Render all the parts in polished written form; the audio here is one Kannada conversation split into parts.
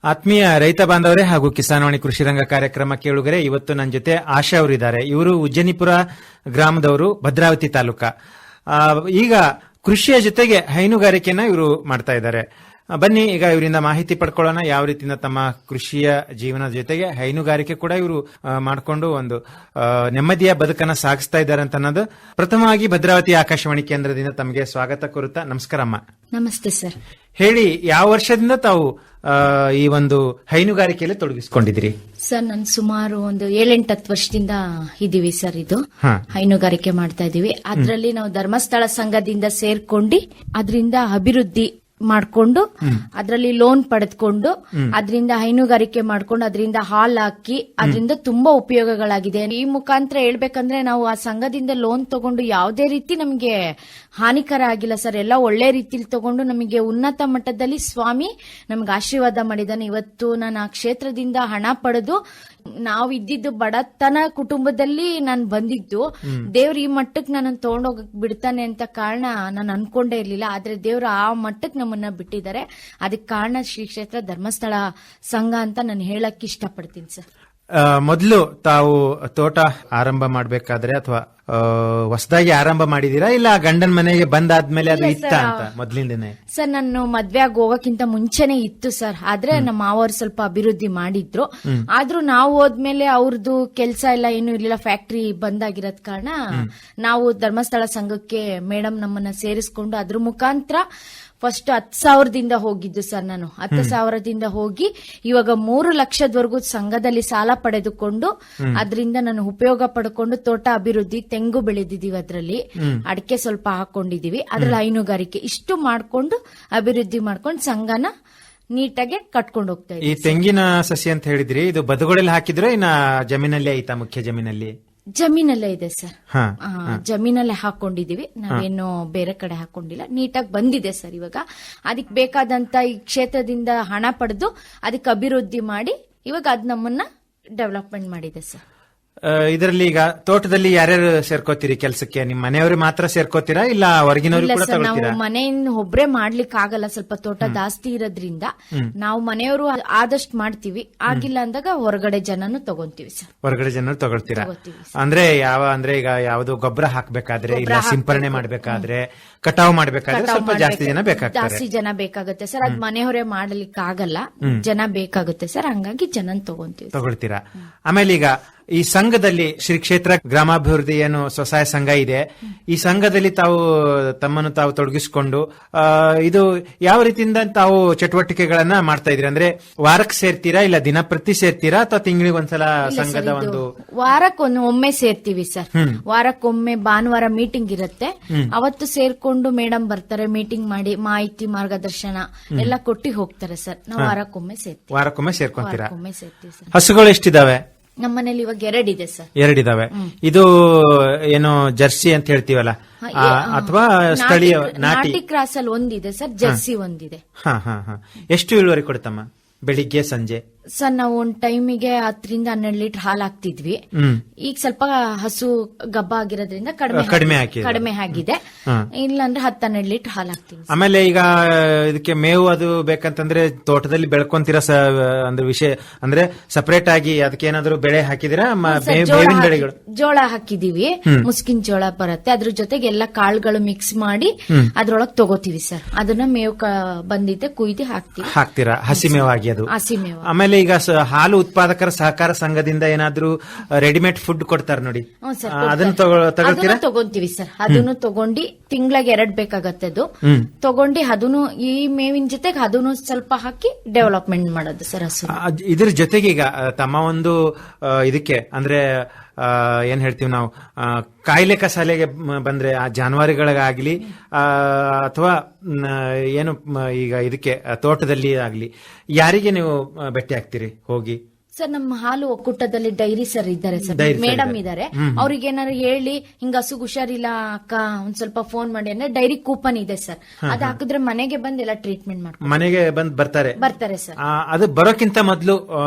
ಆತ್ಮೀಯ ರೈತ ಬಾಂಧವರೇ ಹಾಗೂ ಕಿಸಾನ್ವಾಣಿ ಕೃಷಿ ರಂಗ ಕಾರ್ಯಕ್ರಮ ಕೇಳುಗರೆ, ಇವತ್ತು ನನ್ನ ಜೊತೆ ಆಶಾ ಅವರಿದ್ದಾರೆ. ಇವರು ಉಜ್ಜನಿಪುರ ಗ್ರಾಮದವರು, ಭದ್ರಾವತಿ ತಾಲೂಕ. ಈಗ ಕೃಷಿಯ ಜೊತೆಗೆ ಹೈನುಗಾರಿಕೆಯನ್ನ ಇವರು ಮಾಡ್ತಾ ಇದ್ದಾರೆ. ಬನ್ನಿ ಈಗ ಇವರಿಂದ ಮಾಹಿತಿ ಪಡ್ಕೊಳ್ಳೋಣ. ಯಾವ ರೀತಿಯಿಂದ ತಮ್ಮ ಕೃಷಿಯ ಜೀವನದ ಜೊತೆಗೆ ಹೈನುಗಾರಿಕೆ ಕೂಡ ಇವರು ಮಾಡಿಕೊಂಡು ಒಂದು ನೆಮ್ಮದಿಯ ಬದುಕನ್ನ ಸಾಗಿಸ್ತಾ ಇದ್ದಾರೆ ಅಂತ ಅನ್ನೋದು. ಪ್ರಥಮವಾಗಿ ಭದ್ರಾವತಿ ಆಕಾಶವಾಣಿ ಕೇಂದ್ರದಿಂದ ತಮಗೆ ಸ್ವಾಗತ ಕೋರುತ್ತಾ. ನಮಸ್ಕಾರ ಅಮ್ಮ. ನಮಸ್ತೆ ಸರ್. ಹೇಳಿ, ಯಾವ ವರ್ಷದಿಂದ ತಾವು ಈ ಒಂದು ಹೈನುಗಾರಿಕೆಯಲ್ಲಿ ತೊಡಗಿಸಿಕೊಂಡಿದ್ದೀರಿ? ಸರ್, ನಾನು ಸುಮಾರು ಒಂದು 7-8 ವರ್ಷದಿಂದ ಇದೀವಿ ಸರ್. ಇದು ಹೈನುಗಾರಿಕೆ ಮಾಡ್ತಾ ಇದೀವಿ. ಅದರಲ್ಲಿ ನಾವು ಧರ್ಮಸ್ಥಳ ಸಂಘದಿಂದ ಸೇರ್ಕೊಂಡು ಅದರಿಂದ ಅಭಿವೃದ್ಧಿ ಮಾಡ್ಕೊಂಡು ಅದರಲ್ಲಿ ಲೋನ್ ಪಡೆದುಕೊಂಡು ಅದರಿಂದ ಹೈನುಗಾರಿಕೆ ಮಾಡ್ಕೊಂಡು ಅದರಿಂದ ಹಾಲ್ ಹಾಕಿ ಅದರಿಂದ ತುಂಬಾ ಉಪಯೋಗಗಳಾಗಿದೆ. ಈ ಮುಖಾಂತರ ಹೇಳ್ಬೇಕಂದ್ರೆ ನಾವು ಆ ಸಂಘದಿಂದ ಲೋನ್ ತಗೊಂಡು ಯಾವುದೇ ರೀತಿ ನಮಗೆ ಹಾನಿಕರ ಆಗಿಲ್ಲ ಸರ್. ಎಲ್ಲ ಒಳ್ಳೆ ರೀತಿಲಿ ತಗೊಂಡು ನಮಗೆ ಉನ್ನತ ಮಟ್ಟದಲ್ಲಿ ಸ್ವಾಮಿ ನಮ್ಗೆ ಆಶೀರ್ವಾದ ಮಾಡಿದಾನೆ. ಇವತ್ತು ನಾನು ಆ ಕ್ಷೇತ್ರದಿಂದ ಹಣ ಪಡೆದು ನಾವು ಇದ್ದಿದ್ದು ಬಡತನ ಕುಟುಂಬದಲ್ಲಿ ನಾನು ಬಂದಿದ್ದು. ದೇವ್ರ ಈ ಮಟ್ಟಕ್ಕೆ ನನ್ನ ತಗೊಂಡೋಗಕ್ ಬಿಡ್ತಾನೆ ಅಂತ ಕಾರಣ ನಾನು ಅನ್ಕೊಂಡೇ ಇರ್ಲಿಲ್ಲ. ಆದ್ರೆ ದೇವ್ರ ಆ ಮಟ್ಟಕ್ಕೆ ನಮ್ಮನ್ನ ಬಿಟ್ಟಿದ್ದಾರೆ. ಅದಕ್ಕೆ ಕಾರಣ ಶ್ರೀ ಕ್ಷೇತ್ರ ಧರ್ಮಸ್ಥಳ ಸಂಘ ಅಂತ ನಾನು ಹೇಳಕ್ ಇಷ್ಟಪಡ್ತೀನಿ ಸರ್. ಮೊದಲು ತಾವು ತೋಟ ಆರಂಭ ಮಾಡಬೇಕಾದ್ರೆ ಅಥವಾ ಹೊಸದಾಗಿ ಆರಂಭ ಮಾಡಿದೀರಾ, ಇಲ್ಲ ಗಂಡನ ಮನೆಗೆ ಬಂದಾದ್ಮೇಲೆ ಅದು ಇತ್ತ ಅಂತ ಮೊದ್ಲಿಂದನೇ? ಸರ್, ನಾನು ಮದ್ವೆ ಆಗಿ ಹೋಗಕ್ಕಿಂತ ಮುಂಚೆನೆ ಇತ್ತು ಸರ್. ಆದ್ರೆ ನಮ್ಮ ಮಾವರು ಸ್ವಲ್ಪ ಅಭಿವೃದ್ಧಿ ಮಾಡಿದ್ರು. ಆದ್ರೂ ನಾವು ಹೋದ್ಮೇಲೆ ಅವ್ರದ್ದು ಕೆಲಸ ಎಲ್ಲ ಏನು ಇರ್ಲಿಲ್ಲ, ಫ್ಯಾಕ್ಟ್ರಿ ಬಂದಾಗಿರೋದ್ ಕಾರಣ ನಾವು ಧರ್ಮಸ್ಥಳ ಸಂಘಕ್ಕೆ ಮೇಡಮ್ ನಮ್ಮನ್ನ ಸೇರಿಸ್ಕೊಂಡು ಅದ್ರ ಮುಖಾಂತರ ಫಸ್ಟ್ 10,000ದಿಂದ ಹೋಗಿದ್ದು ಸರ್. ನಾನು 10,000ದಿಂದ ಹೋಗಿ ಇವಾಗ 3 ಲಕ್ಷದವರೆಗೂ ಸಂಘದಲ್ಲಿ ಸಾಲ ಪಡೆದುಕೊಂಡು ಅದರಿಂದ ನಾನು ಉಪಯೋಗ ಪಡ್ಕೊಂಡು ತೋಟ ಅಭಿವೃದ್ಧಿ, ತೆಂಗು ಬೆಳೆದಿದೀವಿ, ಅದರಲ್ಲಿ ಅಡಿಕೆ ಸ್ವಲ್ಪ ಹಾಕೊಂಡಿದೀವಿ, ಅದ್ರಲ್ಲಿ ಹೈನುಗಾರಿಕೆ ಇಷ್ಟು ಮಾಡ್ಕೊಂಡು ಅಭಿವೃದ್ಧಿ ಮಾಡ್ಕೊಂಡು ಸಂಘನ ನೀಟಾಗಿ ಕಟ್ಕೊಂಡು ಹೋಗ್ತಾ ಇದ್ದೀವಿ. ಈ ತೆಂಗಿನ ಸಸಿ ಅಂತ ಹೇಳಿದ್ರಿ, ಇದು ಬದುಗಳಲ್ಲಿ ಹಾಕಿದ್ರೆ ಇನ್ನ ಜಮೀನಲ್ಲಿ ಐತಾ? ಮುಖ್ಯ ಜಮೀನಲ್ಲಿ? ಜಮೀನಲ್ಲೇ ಇದೆ ಸರ್. ಜಮೀನಲ್ಲೇ ಹಾಕೊಂಡಿದೀವಿ, ನಾವೇನು ಬೇರೆ ಕಡೆ ಹಾಕೊಂಡಿಲ್ಲ. ನೀಟಾಗಿ ಬಂದಿದೆ ಸರ್. ಇವಾಗ ಅದಕ್ಕೆ ಬೇಕಾದಂತ ಈ ಕ್ಷೇತ್ರದಿಂದ ಹಣ ಪಡೆದು ಅದಕ್ಕೆ ಅಭಿವೃದ್ಧಿ ಮಾಡಿ ಇವಾಗ ಅದ್ ನಮ್ಮನ್ನ ಡೆವಲಪ್ಮೆಂಟ್ ಮಾಡಿದೆ ಸರ್. ಇದರಲ್ಲಿ ಈಗ ತೋಟದಲ್ಲಿ ಯಾರ್ಯಾರು ಸೇರ್ಕೋತೀರಿ ಕೆಲಸಕ್ಕೆ? ನಿಮ್ ಮನೆಯವರು ಮಾತ್ರ ಸೇರ್ಕೋತೀರಾ, ಇಲ್ಲ ಹೊರಗಿನವರು ಕೂಡ ತಗೊಳ್ತೀರಾ? ನಾವು ಮನೆಯಿಂದ ಒಬ್ರೇ ಮಾಡ್ಲಿಕ್ಕೆ ಆಗಲ್ಲ, ಸ್ವಲ್ಪ ತೋಟ ಜಾಸ್ತಿ ಇರೋದ್ರಿಂದ ನಾವು ಮನೆಯವರು ಆದಷ್ಟು ಮಾಡ್ತೀವಿ. ಆಗಿಲ್ಲ ಅಂದಾಗ ಹೊರಗಡೆ ಜನನು ತಗೊಂತೀವಿ ಸರ್. ಹೊರಗಡೆ ಜನರು ತಗೊಳ್ತೀರಾ? ಅಂದ್ರೆ ಈಗ ಯಾವ್ದು ಗೊಬ್ಬರ ಹಾಕ್ಬೇಕಾದ್ರೆ, ಇಲ್ಲ ಸಿಂಪರಣೆ ಮಾಡ್ಬೇಕಾದ್ರೆ, ಕಟಾವು ಮಾಡ್ಬೇಕಾದ್ರೆ ಸ್ವಲ್ಪ ಜಾಸ್ತಿ ಜನ ಬೇಕಾಗ್ತಾರೆ. ಜಾಸ್ತಿ ಜನ ಬೇಕಾಗುತ್ತೆ ಸರ್. ಅದ್ ಮನೆಯವರೇ ಮಾಡ್ಲಿಕ್ಕೆ ಆಗಲ್ಲ, ಜನ ಬೇಕಾಗುತ್ತೆ ಸರ್. ಹಂಗಾಗಿ ಜನ ತಗೊಳ್ತೀರಾ. ಆಮೇಲೆ ಈಗ ಈ ಸಂಘದಲ್ಲಿ ಶ್ರೀ ಕ್ಷೇತ್ರ ಗ್ರಾಮಾಭಿವೃದ್ಧಿ ಏನು ಸ್ವಸಹಾಯ ಸಂಘ ಇದೆ, ಈ ಸಂಘದಲ್ಲಿ ತಮ್ಮನ್ನು ತಾವು ತೊಡಗಿಸಿಕೊಂಡು ಇದು ಯಾವ ರೀತಿಯಿಂದ ತಾವು ಚಟುವಟಿಕೆಗಳನ್ನ ಮಾಡ್ತಾ ಇದ್ರಿ? ಅಂದ್ರೆ ವಾರಕ್ಕೆ ಸೇರ್ತೀರಾ, ಇಲ್ಲ ದಿನಪ್ರತಿ ಸೇರ್ತೀರಾ, ಅಥವಾ ತಿಂಗಳಿಗೆ ಒಂದ್ಸಲ ಸಂಘದ ಒಂದು? ಒಮ್ಮೆ ಸೇರ್ತೀವಿ ಸರ್. ವಾರಕ್ಕೊಮ್ಮೆ ಭಾನುವಾರ ಮೀಟಿಂಗ್ ಇರುತ್ತೆ. ಅವತ್ತು ಸೇರ್ಕೊಂಡು ಮೇಡಮ್ ಬರ್ತಾರೆ, ಮೀಟಿಂಗ್ ಮಾಡಿ ಮಾಹಿತಿ ಮಾರ್ಗದರ್ಶನ ಎಲ್ಲ ಕೊಟ್ಟಿ ಹೋಗ್ತಾರೆ ಸರ್. ನಾವು ವಾರಕ್ಕೊಮ್ಮೆ ಸೇರ್ತೀವಿ. ವಾರಕ್ಕೊಮ್ಮೆ ಸೇರ್ಕೊಂತೀರಾ? ಸರ್. ಹಸುಗಳು ಎಷ್ಟಿದಾವೆ? ನಮ್ಮನೇಲಿ ಇವಾಗ 2 ಇದೆ ಸರ್. 2 ಇದಾವೆ. ಇದು ಏನು ಜರ್ಸಿ ಅಂತ ಹೇಳ್ತೀವಲ್ಲ, ಅಥವಾ ಸ್ಥಳೀಯ ನಾಟಿ ಕ್ರಾಸ್ ಅಲ್ಲಿ ಒಂದಿದೆ ಸರ್, ಜರ್ಸಿ ಒಂದಿದೆ. ಎಷ್ಟು ಇಳುವರಿ ಕೊಡುತ್ತಮ್ಮ ಬೆಳಿಗ್ಗೆ ಸಂಜೆ? ಸರ್, ನಾವು ಒಂದ್ ಟೈಮಿಗೆ 10-12 ಲೀಟರ್ ಹಾಲು ಹಾಕ್ತಿದ್ವಿ. ಈಗ ಸ್ವಲ್ಪ ಹಸು ಗಬ್ಬ ಆಗಿರೋದ್ರಿಂದ ಕಡಿಮೆ ಆಗಿದೆ. ಇಲ್ಲಾಂದ್ರೆ 10-12 ಲೀಟರ್ ಹಾಲು ಹಾಕ್ತೀವಿ. ಆಮೇಲೆ ಈಗ ಇದಕ್ಕೆ ಮೇವು ಅದು ಬೇಕಂತಂದ್ರೆ ತೋಟದಲ್ಲಿ ಬೆಳ್ಕೊಂತೀರಾ? ಅಂದ್ರೆ ವಿಷಯ ಅಂದ್ರೆ ಸಪರೇಟ್ ಆಗಿ ಅದಕ್ಕೆ ಏನಾದ್ರು ಬೆಳೆ ಹಾಕಿದಿರಾ? ಬೇವಿನ ಬೆಳೆಗಳು? ಜೋಳ ಹಾಕಿದೀವಿ, ಮುಸ್ಕಿನ ಜೋಳ ಬರುತ್ತೆ. ಅದ್ರ ಜೊತೆಗೆ ಎಲ್ಲ ಕಾಳುಗಳು ಮಿಕ್ಸ್ ಮಾಡಿ ಅದ್ರೊಳಗೆ ತಗೋತೀವಿ ಸರ್. ಅದನ್ನ ಮೇವು ಬಂದಿದ್ದೆ ಕುಯ್ದು ಹಾಕ್ತೀರಾ? ಹಸಿ ಮೇವಾಗಿ ಅದು? ಹಸಿ ಮೇವು. ಆಮೇಲೆ ಈಗ ಹಾಲು ಉತ್ಪಾದಕರ ಸಹಕಾರ ಸಂಘದಿಂದ ಏನಾದ್ರೂ ರೆಡಿಮೇಡ್ ಫುಡ್ ಕೊಡ್ತಾರೆ ನೋಡಿ, ಅದನ್ನ ತಗೊಳ್ತೀರಾ? ತಗೊಂತೀವಿ ಸರ್. ಅದನ್ನು ತಗೊಂಡು ತಿಂಗಳಿಗೆ 2 ಬೇಕಾಗತ್ತೆ. ಅದು ತಗೊಂಡು ಅದನ್ನು ಈ ಮೇವಿನ ಜೊತೆಗೆ ಅದನ್ನು ಸ್ವಲ್ಪ ಹಾಕಿ ಡೆವಲಪ್ಮೆಂಟ್ ಮಾಡೋದು ಸರ್ ಹಸು. ಇದ್ರ ಜೊತೆಗೆ ಈಗ ತಮ್ಮ ಒಂದು ಇದಕ್ಕೆ ಅಂದ್ರೆ ಏನ್ ಹೇಳ್ತೀವಿ ನಾವು, ಕಾಯಿಲೆ ಕಸಾಲೆಗೆ ಬಂದ್ರೆ ಆ ಜಾನುವಾರುಗಳಿಗಾಗ್ಲಿ ಅಥವಾ ಏನು ಈಗ ಇದಕ್ಕೆ ತೋಟದಲ್ಲಿ ಆಗ್ಲಿ, ಯಾರಿಗೆ ನೀವು ಭೇಟಿ ಆಗ್ತೀರಿ ಹೋಗಿ? ಸರ್ ನಮ್ಮ ಹಾಲು ಒಕ್ಕೂಟದಲ್ಲಿ ಡೈರಿ ಸರ್ ಇದ್ದಾರೆ ಸರ್, Dairy sir ಮೇಡಮ್ ಇದ್ದಾರೆ. ಇದ್ದಾರೆ. ಅವ್ರಿಗೆ ಏನಾದ್ರು ಹೇಳಿ ಹಿಂಗ ಹಸುಗ್ ಹುಷಾರಿಲ್ಲ ಅಕ್ಕ ಒಂದ್ ಸ್ವಲ್ಪ ಫೋನ್ ಮಾಡಿ ಅಂದ್ರೆ ಡೈರಿ ಕೂಪನ್ ಇದೆ ಸರ್, ಅದ್ ಹಾಕಿದ್ರೆ ಮನೆಗೆ ಬಂದ್ ಎಲ್ಲ ಟ್ರೀಟ್ಮೆಂಟ್ ಮಾಡ್ಕೊಂಡು ಮನೆಗೆ ಬಂದ್ ಬರ್ತಾರೆ ಸರ್. ಅದು ಬರೋಕ್ಕಿಂತ ಮೊದಲು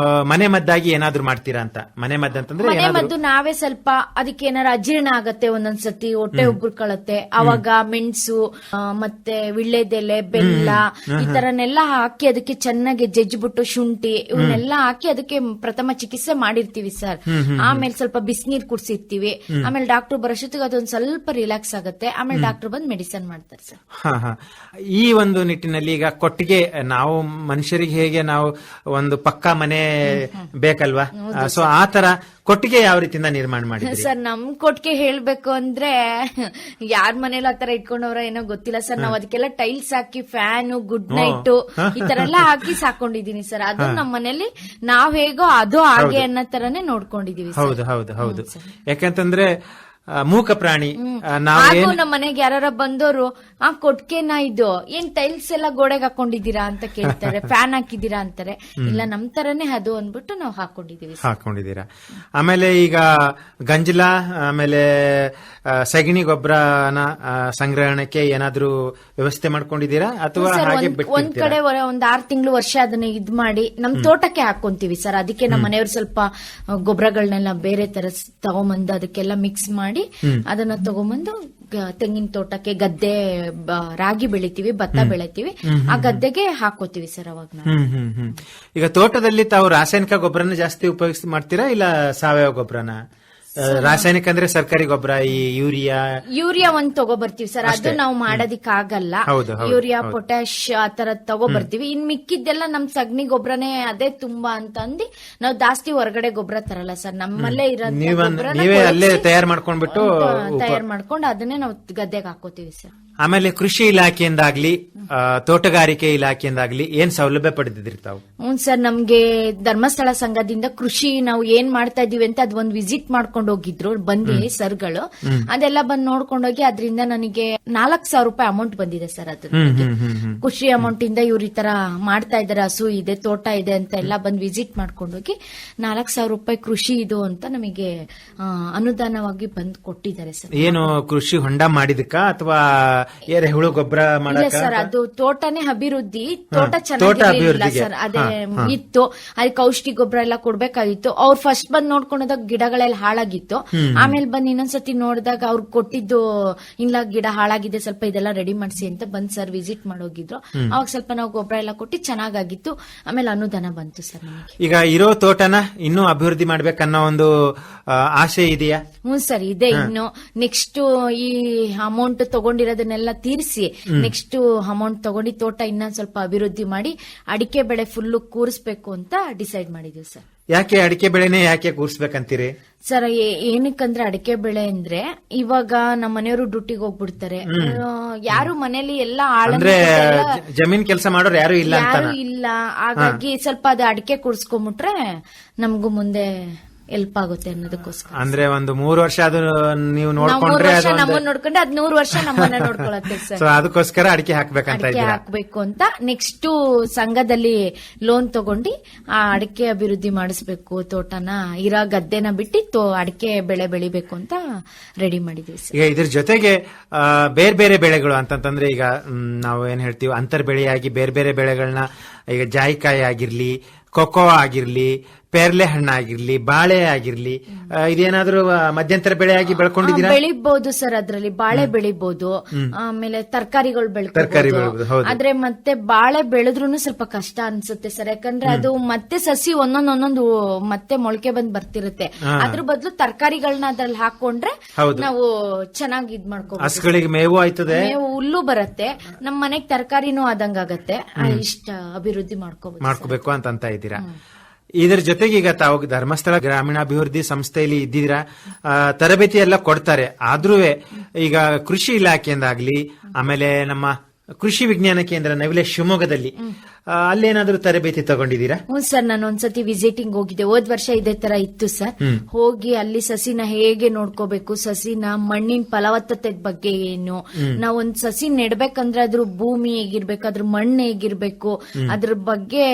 ಮನೆ ಮದ್ದಾಗಿ ಏನಾದ್ರು ಮಾಡ್ತೀರಾ ಅಂತ? ಮನೆ ಮದ್ದು ಅಂತಂದ್ರೆ ಮನೆ ಮದ್ದು ನಾವೇ ಸ್ವಲ್ಪ ಅದಕ್ಕೆ ಏನಾರ ಅಜೀರ್ಣ ಆಗತ್ತೆ ಒಂದೊಂದ್ಸತಿ, ಹೊಟ್ಟೆ ಉಬ್ಬರ್ಕೊಳತ್ತೆ, ಅವಾಗ ಮೆಣಸು ಮತ್ತೆ ವಿಳ್ಳೆದೆಲೆ, ಬೆಲ್ಲ ಈ ತರನೆಲ್ಲ ಹಾಕಿ ಅದಕ್ಕೆ ಚೆನ್ನಾಗಿ ಜಜ್ಜಿಬಿಟ್ಟು ಶುಂಠಿ ಇವನ್ನೆಲ್ಲ ಹಾಕಿ ಅದಕ್ಕೆ ಪ್ರಥಮ ಚಿಕಿತ್ಸೆ ಮಾಡಿರ್ತೀವಿ ಸರ್. ಆಮೇಲೆ ಸ್ವಲ್ಪ ಬಿಸಿನೀರ್ ಕುಡ್ಸಿರ್ತೀವಿ. ಆಮೇಲೆ ಡಾಕ್ಟರ್ ಬರೋಷ್ಟೊತ್ತಿಗೆ ಅದೊಂದ್ ಸ್ವಲ್ಪ ರಿಲ್ಯಾಕ್ಸ್ ಆಗುತ್ತೆ. ಆಮೇಲೆ ಡಾಕ್ಟರ್ ಬಂದ್ ಮೆಡಿಸಿನ್ ಮಾಡ್ತಾರೆ ಸರ್. ಈ ಒಂದು ನಿಟ್ಟಿನಲ್ಲಿ ಈಗ ಕೊಟ್ಟಿಗೆ ನಾವು ಮನುಷ್ಯರಿಗೆ ಹೇಗೆ ನಾವು ಒಂದು ಪಕ್ಕಾ ಮನೆ ಬೇಕಲ್ವಾ, ಸೊ ಆ ತರ ಕೊಟ್ಟಿಗೆ ಯಾವ ರೀತಿಯಿಂದ ನಿರ್ಮಾಣ ಮಾಡಿದ್ರಿ ಸರ್? ನಮ್ ಕೊಟ್ಟಿಗೆ ಹೇಳ್ಬೇಕು ಅಂದ್ರೆ ಯಾರ ಮನೇಲಿ ಆತರ ಇಟ್ಕೊಂಡವ್ರ ಏನೋ ಗೊತ್ತಿಲ್ಲ ಸರ್. ನಾವ್ ಅದಕ್ಕೆಲ್ಲ ಟೈಲ್ಸ್ ಹಾಕಿ ಫ್ಯಾನು, ಗುಡ್ ನೈಟ್ ಈ ತರ ಎಲ್ಲ ಹಾಕಿ ಸಾಕೊಂಡಿದೀನಿ ಸರ್. ಅದು ನಮ್ಮ ಮನೇಲಿ ನಾವ್ ಹೇಗೋ ಅದು ಹಾಗೆ ಅನ್ನೋ ತರನೇ ನೋಡ್ಕೊಂಡಿದೀವಿ. ಹೌದು ಹೌದು ಹೌದು. ಯಾಕಂತಂದ್ರೆ ಮೂಕ ಪ್ರಾಣಿ ಹಾಗೂ ನಮ್ಮ ಮನೆಗೆ ಯಾರ ಬಂದವರು ಆ ಕೊಟ್ಕೆನಾ ಇದು ಏನ್ ಟೈಲ್ಸ್ ಎಲ್ಲ ಗೋಡೆಗೆ ಹಾಕೊಂಡಿದ್ದೀರಾ ಅಂತ ಕೇಳ್ತಾರೆ, ಫ್ಯಾನ್ ಹಾಕಿದೀರಾ ಅಂತಾರೆ. ಇಲ್ಲ ನಮ್ ತರನೇ ಅದು ಅಂದ್ಬಿಟ್ಟು ನಾವು ಹಾಕೊಂಡಿದೀರಾ. ಆಮೇಲೆ ಈಗ ಗಂಜಲ ಆಮೇಲೆ ಸಗಣಿ ಗೊಬ್ಬರನ ಸಂಗ್ರಹಣಕ್ಕೆ ಏನಾದ್ರೂ ವ್ಯವಸ್ಥೆ ಮಾಡ್ಕೊಂಡಿದ್ದೀರಾ ಅಥವಾ ಹಾಗೆ ಒಂದ್ ಕಡೆ ಒಂದ್ 6 ತಿಂಗಳು ವರ್ಷ ಅದನ್ನ ಇದ್ ಮಾಡಿ ನಮ್ ತೋಟಕ್ಕೆ ಹಾಕೊಂತೀವಿ ಸರ್. ಅದಕ್ಕೆ ನಮ್ಮ ಮನೆಯವ್ರು ಸ್ವಲ್ಪ ಗೊಬ್ಬರಗಳನ್ನೆಲ್ಲ ಬೇರೆ ತರ ತಗೊಂಬಂದು ಅದಕ್ಕೆಲ್ಲ ಮಿಕ್ಸ್ ಮಾಡಿ ಅದನ್ನ ತಗೊಂಬಂದು ತೆಂಗಿನ ತೋಟಕ್ಕೆ, ಗದ್ದೆ ರಾಗಿ ಬೆಳಿತೀವಿ, ಭತ್ತ ಬೆಳಿತೀವಿ, ಆ ಗದ್ದೆಗೆ ಹಾಕೋತೀವಿ ಸರ್. ಅವಾಗ ಈಗ ತೋಟದಲ್ಲಿ ತಾವು ರಾಸಾಯನಿಕ ಗೊಬ್ಬರನ ಜಾಸ್ತಿ ಉಪಯೋಗಿಸಿ ಮಾಡ್ತೀರಾ ಇಲ್ಲ ಸಾವಯವ ಗೊಬ್ಬರನ? ರಾಸಾಯನಿಕ ಅಂದ್ರೆ ಸರ್ಕಾರಿ ಗೊಬ್ಬರ, ಈ ಯೂರಿಯಾ ಒಂದ್ ತಗೋಬರ್ತೀವಿ ಸರ್. ಅದು ನಾವು ಮಾಡೋದಿಕ್ ಆಗಲ್ಲ. ಯೂರಿಯಾ, ಪೊಟ್ಯಾಶ್ ಆ ತರ ತಗೋಬರ್ತೀವಿ. ಇನ್ ಮಿಕ್ಕಿದ್ದೆಲ್ಲ ನಮ್ ಸಗಣಿ ಗೊಬ್ಬರನೇ ಅದೇ ತುಂಬಾ ಅಂತ ಅಂದಿ ನಾವು ಜಾಸ್ತಿ ಹೊರಗಡೆ ಗೊಬ್ಬರ ತರಲ್ಲ ಸರ್. ನಮ್ಮಲ್ಲೇ ಇರೋ ತಯಾರು ಮಾಡ್ಕೊಂಡ್ಬಿಟ್ಟು ಮಾಡ್ಕೊಂಡು ಅದನ್ನೇ ನಾವು ಗದ್ದೆಗೆ ಹಾಕೋತೀವಿ ಸರ್. ಆಮೇಲೆ ಕೃಷಿ ಇಲಾಖೆಯಿಂದಾಗ್ಲಿ ತೋಟಗಾರಿಕೆ ಇಲಾಖೆಯಿಂದಾಗ್ಲಿ ಏನ್ ಸೌಲಭ್ಯ ಪಡೆದಿದ್ರಿ ತಾವು? ಹ್ಮ್ ಸರ್, ನಮ್ಗೆ ಧರ್ಮಸ್ಥಳ ಸಂಘದಿಂದ ಕೃಷಿ ನಾವು ಏನ್ ಮಾಡ್ತಾ ಇದೀವಿ ಅಂತ ಅದ್ ಒಂದ್ ವಿಸಿಟ್ ಮಾಡ್ಕೊಂಡು ಹೋಗಿದ್ರು ಬಂದಿ ಸರ್ಗಳು. ಅದೆಲ್ಲ ಬಂದ್ ನೋಡ್ಕೊಂಡೋಗಿ ಅದರಿಂದ ನನಗೆ 4,000 ರೂಪಾಯಿ ಅಮೌಂಟ್ ಬಂದಿದೆ ಸರ್. ಅದು ಕೃಷಿ ಅಮೌಂಟ್ ಇಂದ ಇವ್ರ ಈ ತರ ಮಾಡ್ತಾ ಇದಾರೆ, ಹಸು ಇದೆ, ತೋಟ ಇದೆ ಅಂತ ಎಲ್ಲ ಬಂದ್ ವಿಸಿಟ್ ಮಾಡ್ಕೊಂಡೋಗಿ 4,000 ರೂಪಾಯಿ ಕೃಷಿ ಇದು ಅಂತ ನಮಗೆ ಅನುದಾನವಾಗಿ ಬಂದ್ ಕೊಟ್ಟಿದ್ದಾರೆ ಸರ್. ಏನು ಕೃಷಿ ಹೊಂಡ ಮಾಡಿದಕ್ಕ ಅಥವಾ ಎರೆಹುಳು ಗೊಬ್ಬರ ಇಲ್ಲ ಸರ್, ಅದು ತೋಟನೇ ಅಭಿವೃದ್ಧಿ. ತೋಟ ಚೆನ್ನಾಗಿರ್ಲಿಲ್ಲ ಸರ್, ಅದೇ ಇತ್ತು. ಅದಕ್ಕೆ ಔಷಧಿ ಗೊಬ್ಬರ ಎಲ್ಲ ಕೊಡ್ಬೇಕಾಗಿತ್ತು. ಅವ್ರು ಫಸ್ಟ್ ಬಂದ್ ನೋಡ್ಕೊಂಡಾಗ ಗಿಡಗಳೆಲ್ಲ ಹಾಳಾಗಿತ್ತು. ಆಮೇಲೆ ಬಂದ್ ಇನ್ನೊಂದ್ಸತಿ ನೋಡಿದಾಗ ಅವ್ರು ಕೊಟ್ಟಿದ್ದು ಇಲ್ಲ ಗಿಡ ಹಾಳಾಗಿದೆ, ಸ್ವಲ್ಪ ಇದೆಲ್ಲ ರೆಡಿ ಮಾಡಿಸಿ ಅಂತ ಬಂದ್ ಸರ್ ವಿಸಿಟ್ ಮಾಡೋಗಿದ್ರು. ಅವಾಗ ಸ್ವಲ್ಪ ನಾವು ಗೊಬ್ಬರ ಎಲ್ಲ ಕೊಟ್ಟು ಚೆನ್ನಾಗಾಗಿತ್ತು. ಆಮೇಲೆ ಅನುದಾನ ಬಂತು ಸರ್ ನಮಗೆ. ಈಗ ಇರೋ ತೋಟನ ಇನ್ನೂ ಅಭಿವೃದ್ಧಿ ಮಾಡ್ಬೇಕನ್ನೋ ಒಂದು ಆಸೆ ಇದೆಯಾ? ಹ್ಞೂ ಸರ್, ಇದೆ. ಇನ್ನು ನೆಕ್ಸ್ಟ್ ಈ ಅಮೌಂಟ್ ತಗೊಂಡಿರೋದನ್ನೆಲ್ಲ ತೀರಿಸಿ ನೆಕ್ಸ್ಟ್ ಅಮೌಂಟ್ ತಗೊಂಡು ತೋಟ ಇನ್ನೊಂದ್ ಸ್ವಲ್ಪ ಅಭಿವೃದ್ಧಿ ಮಾಡಿ ಅಡಿಕೆ ಬೆಳೆ ಫುಲ್ ಕೂರಿಸ್ಬೇಕು ಅಂತ ಡಿಸೈಡ್ ಮಾಡಿದೀವಿ ಸರ್. ಯಾಕೆ ಅಡಿಕೆ ಬೆಳೆನೇ ಯಾಕೆ ಕೂರಿಸ್ಬೇಕಂತೀರಿ ಸರ್? ಏನಕ್ಕಂದ್ರೆ ಅಡಿಕೆ ಬೆಳೆ ಅಂದ್ರೆ ಇವಾಗ ನಮ್ಮ ಮನೆಯವರು ಡ್ಯೂಟಿಗೆ ಹೋಗ್ಬಿಡ್ತಾರೆ, ಯಾರು ಮನೇಲಿ ಎಲ್ಲ ಅಂದ್ರೆ ಜಮೀನ್ ಕೆಲಸ ಮಾಡೋರು ಯಾರು ಇಲ್ಲ. ಹಾಗಾಗಿ ಸ್ವಲ್ಪ ಅದು ಅಡಿಕೆ ಕೂರಿಸ್ಕೊಂಡ್ಬಿಟ್ರೆ ನಮಗೂ ಮುಂದೆ ಹೆಲ್ಪ್ ಆಗುತ್ತೆ ಅನ್ನೋದಕ್ಕೋಸ್ಕರ. ಅಂದ್ರೆ ಒಂದು 3 ವರ್ಷ ಅದು ನೀವು ನೋಡ್ಕೊಂಡ್ರೆ ನಮ್ಮನ್ನ ನೋಡ್ಕೊಂಡ್ರೆ ಅದ್ 100 ವರ್ಷ ನಮ್ಮನ್ನ ನೋಡ್ಕೊಳತ್ತೆ ಸರ್. ಅದಕ್ಕೋಸ್ಕರ ಅಡಿಕೆ ಹಾಕ್ಬೇಕಂತ ಹಾಕ್ಬೇಕು ಅಂತ ನೆಕ್ಸ್ಟ್ ಸಂಘದಲ್ಲಿ ಲೋನ್ ತಗೊಂಡು ಆ ಅಡಿಕೆ ಅಭಿವೃದ್ಧಿ ಮಾಡಿಸ್ಬೇಕು, ತೋಟನ ಇರೋ ಗದ್ದೆನ ಬಿಟ್ಟು ಅಡಿಕೆ ಬೆಳೆ ಬೆಳಿಬೇಕು ಅಂತ ರೆಡಿ ಮಾಡಿದೀವಿ ಸರ್. ಈಗ ಇದ್ರ ಜೊತೆಗೆ ಬೇರೆ ಬೇರೆ ಬೆಳೆಗಳು ಅಂತಂತಂದ್ರೆ ಈಗ ನಾವು ಏನ್ ಹೇಳ್ತೀವಿ ಅಂತರ್ ಬೆಳೆಯಾಗಿ ಬೇರೆ ಬೇರೆ ಬೆಳೆಗಳನ್ನ, ಈಗ ಜಾಯಿಕಾಯಿ ಆಗಿರ್ಲಿ, ಕೊಕೋ ಆಗಿರ್ಲಿ, ಪೇರ್ಲೆ ಹಣ್ಣಾಗಿರ್ಲಿ, ಬಾಳೆ ಆಗಿರ್ಲಿ, ಇದೇನಾದ್ರೂ ಮಧ್ಯಂತರ ಬೆಳೆಯಾಗಿ ಬೆಳ್ಕೊಂಡಿದ್ದೀರಾ? ಬೆಳಿಬಹುದು ಸರ್, ಅದ್ರಲ್ಲಿ ಬಾಳೆ ಬೆಳಿಬಹುದು, ಆಮೇಲೆ ತರಕಾರಿಗಳು ಬೆಳ್ಕೋಬಹುದು. ಆದ್ರೆ ಮತ್ತೆ ಬಾಳೆ ಬೆಳೆದ್ರು ಸ್ವಲ್ಪ ಕಷ್ಟ ಅನ್ಸುತ್ತೆ ಸರ್, ಯಾಕಂದ್ರೆ ಅದು ಮತ್ತೆ ಸಸಿ ಒಂದೊಂದೊಂದೊಂದು ಮತ್ತೆ ಮೊಳಕೆ ಬಂದ್ ಬರ್ತಿರುತ್ತೆ. ಅದ್ರ ಬದಲು ತರಕಾರಿಗಳನ್ನ ಅದ್ರಲ್ಲಿ ಹಾಕೊಂಡ್ರೆ ನಾವು ಚೆನ್ನಾಗಿ ಇದ್ ಮಾಡ್ಕೋಬಹುದು. ಹಸುಗಳಿಗೆ ಮೇವು ಆಯ್ತದೆ, ಮೇವು ಹುಲ್ಲು ಬರುತ್ತೆ, ನಮ್ ಮನೆಗ್ ತರಕಾರಿನೂ ಆದಂಗಾಗತ್ತೆ. ಇಷ್ಟ ಅಭಿವೃದ್ಧಿ ಮಾಡ್ಕೋಬೇಕು ಅಂತ ಇದ್ದೀರಾ. ಇದರ ಜೊತೆಗೆ ಈಗ ತಾವು ಧರ್ಮಸ್ಥಳ ಗ್ರಾಮೀಣಾಭಿವೃದ್ಧಿ ಸಂಸ್ಥೆಯಲ್ಲಿ ಇದ್ದಿದ್ದೀರಾ, ತರಬೇತಿ ಎಲ್ಲ ಕೊಡ್ತಾರೆ. ಆದ್ರೂ ಈಗ ಕೃಷಿ ಇಲಾಖೆಯಿಂದಾಗ್ಲಿ, ಆಮೇಲೆ ನಮ್ಮ ಕೃಷಿ ವಿಜ್ಞಾನ ಕೇಂದ್ರ ನವಿಲೆ ಶಿವಮೊಗ್ಗದಲ್ಲಿ ಅಲ್ಲೇನಾದ್ರೂ ತರಬೇತಿ ತಗೊಂಡಿದ್ದೀರಾ? ಹ್ಞೂ ಸರ್, ನಾನು ಒಂದ್ಸತಿ ವಿಸಿಟಿಂಗ್ ಹೋಗಿದ್ದೆ. ಹೋದ್ ವರ್ಷ ಇದೇ ತರ ಇತ್ತು ಸರ್. ಹೋಗಿ ಅಲ್ಲಿ ಸಸಿನ ಹೇಗೆ ನೋಡ್ಕೋಬೇಕು, ಸಸಿನ ಮಣ್ಣಿನ ಫಲವತ್ತತೆ ಬಗ್ಗೆ ಏನು, ನಾವ್ ಒಂದ್ ಸಸಿ ನೆಡ್ಬೇಕಂದ್ರೆ ಅದ್ರ ಭೂಮಿ ಹೇಗಿರ್ಬೇಕು, ಅದ್ರ ಮಣ್ಣು ಹೇಗಿರ್ಬೇಕು, ಅದ್ರ ಬಗ್ಗೆ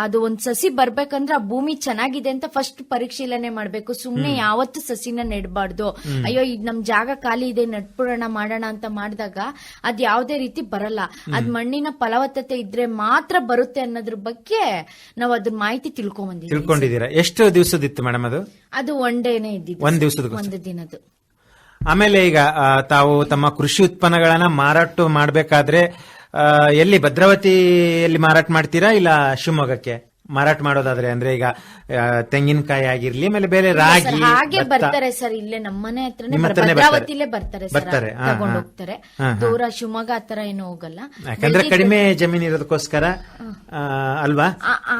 ಅದು ಒಂದ್ ಸಸಿ ಬರ್ಬೇಕಂದ್ರೆ ಆ ಭೂಮಿ ಚೆನ್ನಾಗಿದೆ ಅಂತ ಫಸ್ಟ್ ಪರಿಶೀಲನೆ ಮಾಡ್ಬೇಕು. ಸುಮ್ನೆ ಯಾವತ್ತು ಸಸಿನ ನೆಡ್ಬಾರ್ದು. ಅಯ್ಯೋ ಈಗ ನಮ್ ಜಾಗ ಖಾಲಿ ಇದೆ ನಟ್ಬಿಡೋಣ ಮಾಡೋಣ ಅಂತ ಮಾಡಿದಾಗ ಅದ್ ಯಾವ್ದೇ ರೀತಿ ಬರಲ್ಲ. ಅದ್ ಮಣ್ಣಿನ ಫಲವತ್ತತೆ ಇದ್ರೆ ಮಾತ್ರ ಬರುತ್ತೆ ಅನ್ನೋದ್ರ ಬಗ್ಗೆ ನಾವು ಅದ್ರ ಮಾಹಿತಿ ತಿಳ್ಕೊಂಡಿದ್ದೀರಾ? ಎಷ್ಟು ದಿವಸದಿತ್ತು ಮೇಡಮ್ ಅದು? ಅದು ಒನ್ ಡೇನೇ ಇದ್ದಿದ್ದು, ಒಂದು ದಿನದ್ದು. ಆಮೇಲೆ ಈಗ ತಾವು ತಮ್ಮ ಕೃಷಿ ಉತ್ಪನ್ನಗಳನ್ನ ಮಾರಾಟ ಮಾಡಬೇಕಾದ್ರೆ ಎಲ್ಲಿ ಭದ್ರಾವತಿಯಲ್ಲಿ ಮಾರಾಟ ಮಾಡ್ತೀರಾ ಇಲ್ಲ ಶಿವಮೊಗ್ಗಕ್ಕೆ ಮಾರಾಟ ಮಾಡೋದಾದ್ರೆ? ಅಂದ್ರೆ ಈಗ ತೆಂಗಿನಕಾಯಿ ಆಗಿರ್ಲಿ, ಆಮೇಲೆ ಬೇರೆ ರಾಗಿ ಹಾಗೆ ಬರ್ತಾರೆ ಸರ್. ಇಲ್ಲೇ ನಮ್ಮನೆ ಹತ್ರನೇ ಭದ್ರಾವತಿಲೇ ಬರ್ತಾರೆ ತಗೊಂಡು ಹೋಗ್ತಾರೆ. ದೂರ ಶಿವಮೊಗ್ಗ ಆತರ ಏನು ಹೋಗಲ್ಲ, ಯಾಕಂದ್ರೆ ಕಡಿಮೆ ಜಮೀನ್ ಇರೋದಕ್ಕೋಸ್ಕರ ಅಲ್ವಾ?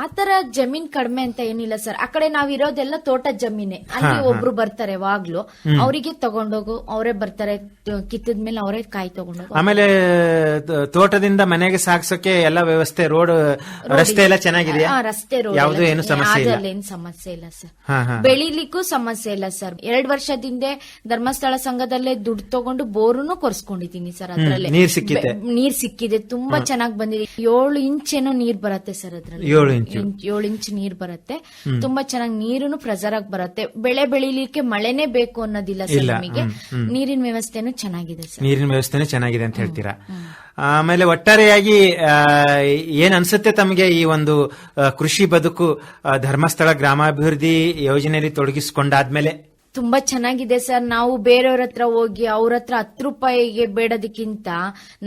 ಆತರ ಜಮೀನ್ ಕಡಿಮೆ ಅಂತ ಏನಿಲ್ಲ ಸರ್. ಆ ಕಡೆ ನಾವಿರೋದೆಲ್ಲ ತೋಟದ ಜಮೀನೆ. ಅಲ್ಲಿ ಒಬ್ರು ಬರ್ತಾರೆ ಯಾವಾಗ್ಲೂ, ಅವರಿಗೆ ತಗೊಂಡೋಗು, ಅವರೇ ಬರ್ತಾರೆ, ಕಿತ್ತದ್ಮೇಲೆ ಅವರೇ ಕಾಯಿ ತಗೊಂಡೋಗು. ಆಮೇಲೆ ತೋಟದಿಂದ ಮನೆಗೆ ಸಾಗ್ಸೋಕೆ ಎಲ್ಲ ವ್ಯವಸ್ಥೆ, ರೋಡ್ ರಸ್ತೆ ಎಲ್ಲ ಚೆನ್ನಾಗಿದೆಯಾ? ರಸ್ತೆ ರೋಡ್ ಏನು ಸಮಸ್ಯೆ ಇಲ್ಲ ಸರ್. ಬೆಳಿಲಿಕ್ಕೂ ಸಮಸ್ಯೆ ಇಲ್ಲ ಸರ್. 2 ವರ್ಷದಿಂದ ಧರ್ಮಸ್ಥಳ ಸಂಘದಲ್ಲೇ ದುಡ್ಡು ತಗೊಂಡು ಬೋರುನು ಕೊರ್ಸ್ಕೊಂಡಿದ್ದೀನಿ ಸರ್. ಅದ್ರಲ್ಲೇ ನೀರ್ ಸಿಕ್ಕಿದೆ, ತುಂಬಾ ಚೆನ್ನಾಗಿ ಬಂದಿದೆ. 7 ಇಂಚ್ ಏನೋ ನೀರ್ ಬರುತ್ತೆ ಸರ್ ಅದ್ರಲ್ಲಿ. 7 ಇಂಚ್ ನೀರ್ ಬರುತ್ತೆ, ತುಂಬಾ ಚೆನ್ನಾಗಿ ನೀರುನು ಪ್ರೆಸರ್ ಆಗಿ ಬರುತ್ತೆ. ಬೆಳೆ ಬೆಳಿಲಿಕ್ಕೆ ಮಳೆನೇ ಬೇಕು ಅನ್ನೋದಿಲ್ಲ ಸರ್ ನಮಗೆ. ನೀರಿನ ವ್ಯವಸ್ಥೆನೂ ಚೆನ್ನಾಗಿದೆ ಸರ್. ನೀರಿನ ವ್ಯವಸ್ಥೆನೂ ಚೆನ್ನಾಗಿದೆ ಅಂತ ಹೇಳ್ತೀರಾ? ಆಮೇಲೆ ಒಟ್ಟಾರೆಯಾಗಿ ಏನ್ ಅನ್ಸುತ್ತೆ ತಮಗೆ ಈ ಒಂದು ಕೃಷಿ ಬದುಕು ಧರ್ಮಸ್ಥಳ ಗ್ರಾಮಾಭಿವೃದ್ಧಿ ಯೋಜನೆಯಲ್ಲಿ ತೊಡಗಿಸಿಕೊಂಡಾದ್ಮೇಲೆ? ತುಂಬಾ ಚೆನ್ನಾಗಿದೆ ಸರ್. ನಾವು ಬೇರೆಯವ್ರ ಹತ್ರ ಹೋಗಿ ಅವ್ರ ಹತ್ರ 10 ರೂಪಾಯಿಗೆ ಬೇಡೋದಕ್ಕಿಂತ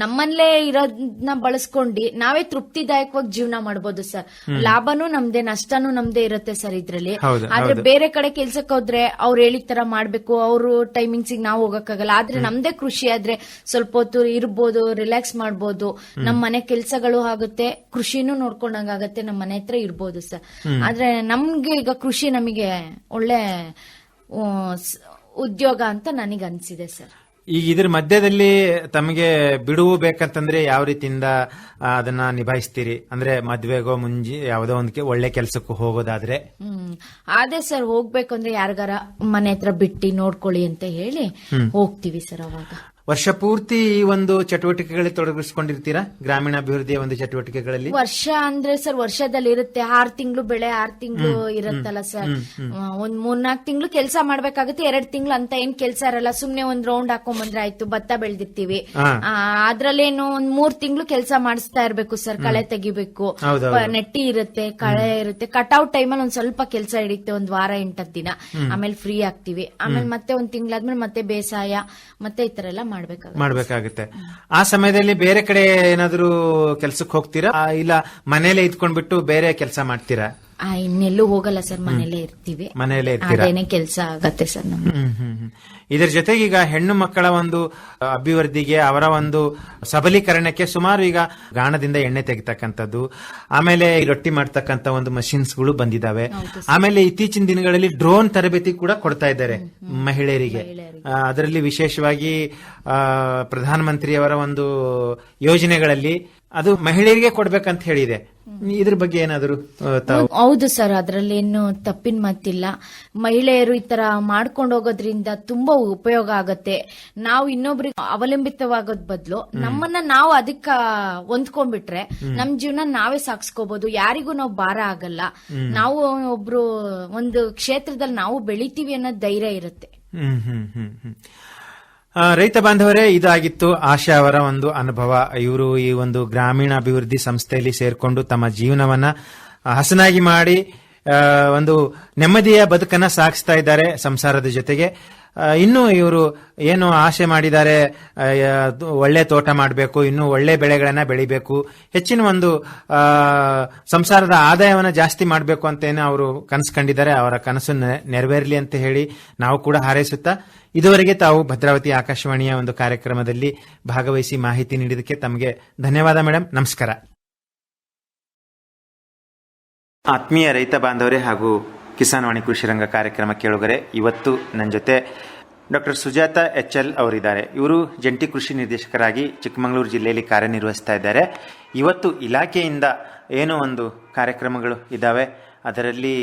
ನಮ್ಮಲ್ಲೇ ಇರೋದನ್ನ ಬಳಸ್ಕೊಂಡು ನಾವೇ ತೃಪ್ತಿದಾಯಕವಾಗಿ ಜೀವನ ಮಾಡಬಹುದು ಸರ್. ಲಾಭನೂ ನಮ್ದೇ, ನಷ್ಟನೂ ನಮ್ದೇ ಇರುತ್ತೆ ಸರ್ ಇದ್ರಲ್ಲಿ. ಆದ್ರೆ ಬೇರೆ ಕಡೆ ಕೆಲ್ಸಕ್ಕೆ ಹೋದ್ರೆ ಅವ್ರು ಹೇಳಿದ ತರ ಮಾಡ್ಬೇಕು, ಅವ್ರು ಟೈಮಿಂಗ್ಸ್ ನಾವು ಹೋಗಕ್ಕಾಗಲ್ಲ. ಆದ್ರೆ ನಮ್ದೇ ಕೃಷಿ ಆದ್ರೆ ಸ್ವಲ್ಪ ಹೊತ್ತು ಇರ್ಬೋದು, ರಿಲ್ಯಾಕ್ಸ್ ಮಾಡ್ಬೋದು, ನಮ್ ಮನೆ ಕೆಲ್ಸಗಳು ಆಗುತ್ತೆ, ಕೃಷಿನೂ ನೋಡ್ಕೊಂಡಂಗಾಗತ್ತೆ, ನಮ್ ಮನೆ ಹತ್ರ ಇರ್ಬೋದು ಸರ್. ಆದ್ರೆ ನಮ್ಗೆ ಈಗ ಕೃಷಿ ನಮಗೆ ಒಳ್ಳೆ ಉದ್ಯೋಗ ಅಂತ ನನಗೆ ಅನ್ಸಿದೆ ಸರ್. ಈಗ ಇದ್ರ ಮಧ್ಯದಲ್ಲಿ ತಮಗೆ ಬಿಡುವು ಬೇಕಂತಂದ್ರೆ ಯಾವ ರೀತಿಯಿಂದ ಅದನ್ನ ನಿಭಾಯಿಸ್ತೀರಿ? ಅಂದ್ರೆ ಮದ್ವೆಗೋ ಮುಂಜಿ ಯಾವ್ದೋ ಒಂದಕ್ಕೆ ಒಳ್ಳೆ ಕೆಲ್ಸಕ್ಕೂ ಹೋಗೋದಾದ್ರೆ? ಅದೇ ಸರ್, ಹೋಗ್ಬೇಕು ಅಂದ್ರೆ ಯಾರಿಗಾರ ಮನೆ ಹತ್ರ ಬಿಟ್ಟು ನೋಡ್ಕೊಳ್ಳಿ ಅಂತ ಹೇಳಿ ಹೋಗ್ತೀವಿ ಸರ್. ಅವಾಗ ವರ್ಷ ಪೂರ್ತಿ ಈ ಒಂದು ಚಟುವಟಿಕೆಗಳಲ್ಲಿ ತೊಡಗಿಸಿಕೊಂಡಿರ್ತೀರಾ? ಗ್ರಾಮೀಣಾಭಿವೃದ್ಧಿಯ ಒಂದು ಚಟುವಟಿಕೆಗಳಲ್ಲಿ ವರ್ಷ ಅಂದ್ರೆ ಸರ್ ವರ್ಷದಲ್ಲಿ ಇರುತ್ತೆ. 6 ತಿಂಗಳು ಬೆಳೆ, 6 ತಿಂಗಳು ಇರುತ್ತಲ್ಲ ಸರ್. ಒಂದ್ 3-4 ತಿಂಗಳು ಕೆಲಸ ಮಾಡ್ಬೇಕಾಗುತ್ತೆ. 2 ತಿಂಗಳು ಅಂತ ಏನ್ ಕೆಲಸ ಇರಲ್ಲ. ಸುಮ್ನೆ ಒಂದ್ ರೌಂಡ್ ಹಾಕೊಂಡ್ ಬಂದ್ರೆ ಆಯ್ತು. ಭತ್ತ ಬೆಳೆದಿರ್ತೀವಿ, ಅದ್ರಲ್ಲೇನು ಒಂದ್ 3 ತಿಂಗಳು ಕೆಲಸ ಮಾಡಿಸ್ತಾ ಇರ್ಬೇಕು ಸರ್. ಕಳೆ ತೆಗಿಬೇಕು, ನೆಟ್ಟಿ ಇರುತ್ತೆ, ಕಳೆ ಇರುತ್ತೆ. ಕಟ್ಔಟ್ ಟೈಮಲ್ಲಿ ಒಂದ್ ಸ್ವಲ್ಪ ಕೆಲಸ ಹಿಡಿಯುತ್ತೆ, ಒಂದ್ ವಾರ 8 ದಿನ. ಆಮೇಲೆ ಫ್ರೀ ಆಗ್ತಿವಿ. ಆಮೇಲೆ ಮತ್ತೆ ಒಂದ್ ತಿಂಗಳಾದ್ಮೇಲೆ ಮತ್ತೆ ಬೇಸಾಯ, ಮತ್ತೆ ಈ ತರ ಎಲ್ಲ ಮಾಡ್ಬೇಕಾಗುತ್ತೆ. ಆ ಸಮಯದಲ್ಲಿ ಬೇರೆ ಕಡೆ ಏನಾದ್ರು ಕೆಲ್ಸಕ್ಕೆ ಹೋಗ್ತೀರಾ ಇಲ್ಲ ಮನೇಲೆ ಇದ್ಕೊಂಡ್ಬಿಟ್ಟು ಬೇರೆ ಕೆಲಸ ಮಾಡ್ತೀರಾ? ಇನ್ನೆಲ್ಲೂ ಹೋಗಲ್ಲ ಸರ್, ಮನೇಲೆ ಇರ್ತೀವಿ. ಮನೇಲೆ ಇರ್ತೀರಾ? ಕೆಲಸ ಆಗತ್ತೆ ಸರ್ ನಮ್ಗೆ. ಇದರ ಜೊತೆಗೆ ಈಗ ಹೆಣ್ಣು ಮಕ್ಕಳ ಒಂದು ಅಭಿವೃದ್ಧಿಗೆ, ಅವರ ಒಂದು ಸಬಲೀಕರಣಕ್ಕೆ ಸುಮಾರು ಈಗ ಗಾಣದಿಂದ ಎಣ್ಣೆ ತೆಗಿತಕ್ಕಂಥದ್ದು, ಆಮೇಲೆ ರೊಟ್ಟಿ ಮಾಡ್ತಕ್ಕಂಥ ಒಂದು ಮಷಿನ್ಸ್ಗಳು ಬಂದಿದ್ದಾವೆ. ಆಮೇಲೆ ಇತ್ತೀಚಿನ ದಿನಗಳಲ್ಲಿ ಡ್ರೋನ್ ತರಬೇತಿ ಕೂಡ ಕೊಡ್ತಾ ಇದ್ದಾರೆ ಮಹಿಳೆಯರಿಗೆ. ಅದರಲ್ಲಿ ವಿಶೇಷವಾಗಿ ಪ್ರಧಾನಮಂತ್ರಿಯವರ ಒಂದು ಯೋಜನೆಗಳಲ್ಲಿ ಅದು ಮಹಿಳೆಯರಿಗೆ ಕೊಡ್ಬೇಕಂತ ಹೇಳಿದೆ. ಇದ್ರ ಬಗ್ಗೆ ಏನಾದ್ರು? ಹೌದು ಸರ್, ಅದ್ರಲ್ಲೇನು ತಪ್ಪಿನ ಮಾತಿಲ್ಲ. ಮಹಿಳೆಯರು ಈ ತರ ಮಾಡ್ಕೊಂಡು ಹೋಗೋದ್ರಿಂದ ತುಂಬಾ ಉಪಯೋಗ ಆಗತ್ತೆ. ನಾವು ಇನ್ನೊಬ್ರಿಗೆ ಅವಲಂಬಿತವಾಗೋದ್ ಬದಲು ನಮ್ಮನ್ನ ನಾವು ಅದಕ್ಕ ಹೊಂದ್ಕೊಂಡ್ಬಿಟ್ರೆ ನಮ್ ಜೀವನ ನಾವೇ ಸಾಕ್ಸ್ಕೋಬಹುದು. ಯಾರಿಗೂ ನಾವು ಭಾರ ಆಗಲ್ಲ. ನಾವು ಒಬ್ರು ಒಂದು ಕ್ಷೇತ್ರದಲ್ಲಿ ನಾವು ಬೆಳಿತೀವಿ ಅನ್ನೋ ಧೈರ್ಯ ಇರುತ್ತೆ. ರೈತ ಬಾಂಧವರೇ, ಇದಾಗಿತ್ತು ಆಶಾ ಅವರ ಒಂದು ಅನುಭವ. ಇವರು ಈ ಒಂದು ಗ್ರಾಮೀಣಾಭಿವೃದ್ಧಿ ಸಂಸ್ಥೆಯಲ್ಲಿ ಸೇರ್ಕೊಂಡು ತಮ್ಮ ಜೀವನವನ್ನ ಹಸನಾಗಿ ಮಾಡಿ ಒಂದು ನೆಮ್ಮದಿಯ ಬದುಕನ್ನ ಸಾಗಿಸ್ತಾ ಇದ್ದಾರೆ ಸಂಸಾರದ ಜೊತೆಗೆ. ಇನ್ನು ಇವರು ಏನು ಆಸೆ ಮಾಡಿದ್ದಾರೆ, ಒಳ್ಳೆ ತೋಟ ಮಾಡಬೇಕು, ಇನ್ನು ಒಳ್ಳೆ ಬೆಳೆಗಳನ್ನ ಬೆಳಿಬೇಕು, ಹೆಚ್ಚಿನ ಒಂದು ಸಂಸಾರದ ಆದಾಯವನ್ನು ಜಾಸ್ತಿ ಮಾಡಬೇಕು ಅಂತ ಏನು ಅವರು ಕನಸು ಕಂಡಿದ್ದಾರೆ. ಅವರ ಕನಸು ನೆರವೇರಲಿ ಅಂತ ಹೇಳಿ ನಾವು ಕೂಡ ಹಾರೈಸುತ್ತಾ, ಇದುವರೆಗೆ ತಾವು ಭದ್ರಾವತಿ ಆಕಾಶವಾಣಿಯ ಒಂದು ಕಾರ್ಯಕ್ರಮದಲ್ಲಿ ಭಾಗವಹಿಸಿ ಮಾಹಿತಿ ನೀಡಿದ್ದಕ್ಕೆ ತಮಗೆ ಧನ್ಯವಾದ ಮೇಡಮ್. ನಮಸ್ಕಾರ. ಆತ್ಮೀಯ ರೈತ ಬಾಂಧವರೇ ಹಾಗೂ ಕಿಸಾನ್ ವಾಣಿ ಕೃಷಿ ರಂಗ ಕಾರ್ಯಕ್ರಮ ಕೇಳುಗರೆ, ಇವತ್ತು ನನ್ನ ಜೊತೆ ಡಾಕ್ಟರ್ ಸುಜಾತ HL ಅವರಿದ್ದಾರೆ. ಇವರು ಜಂಟಿ ಕೃಷಿ ನಿರ್ದೇಶಕರಾಗಿ ಚಿಕ್ಕಮಗಳೂರು ಜಿಲ್ಲೆಯಲ್ಲಿ ಕಾರ್ಯನಿರ್ವಹಿಸ್ತಾ ಇದ್ದಾರೆ. ಇವತ್ತು ಇಲಾಖೆಯಿಂದ ಏನೋ ಒಂದು ಕಾರ್ಯಕ್ರಮಗಳು ಇದ್ದಾವೆ, ಅದರಲ್ಲಿ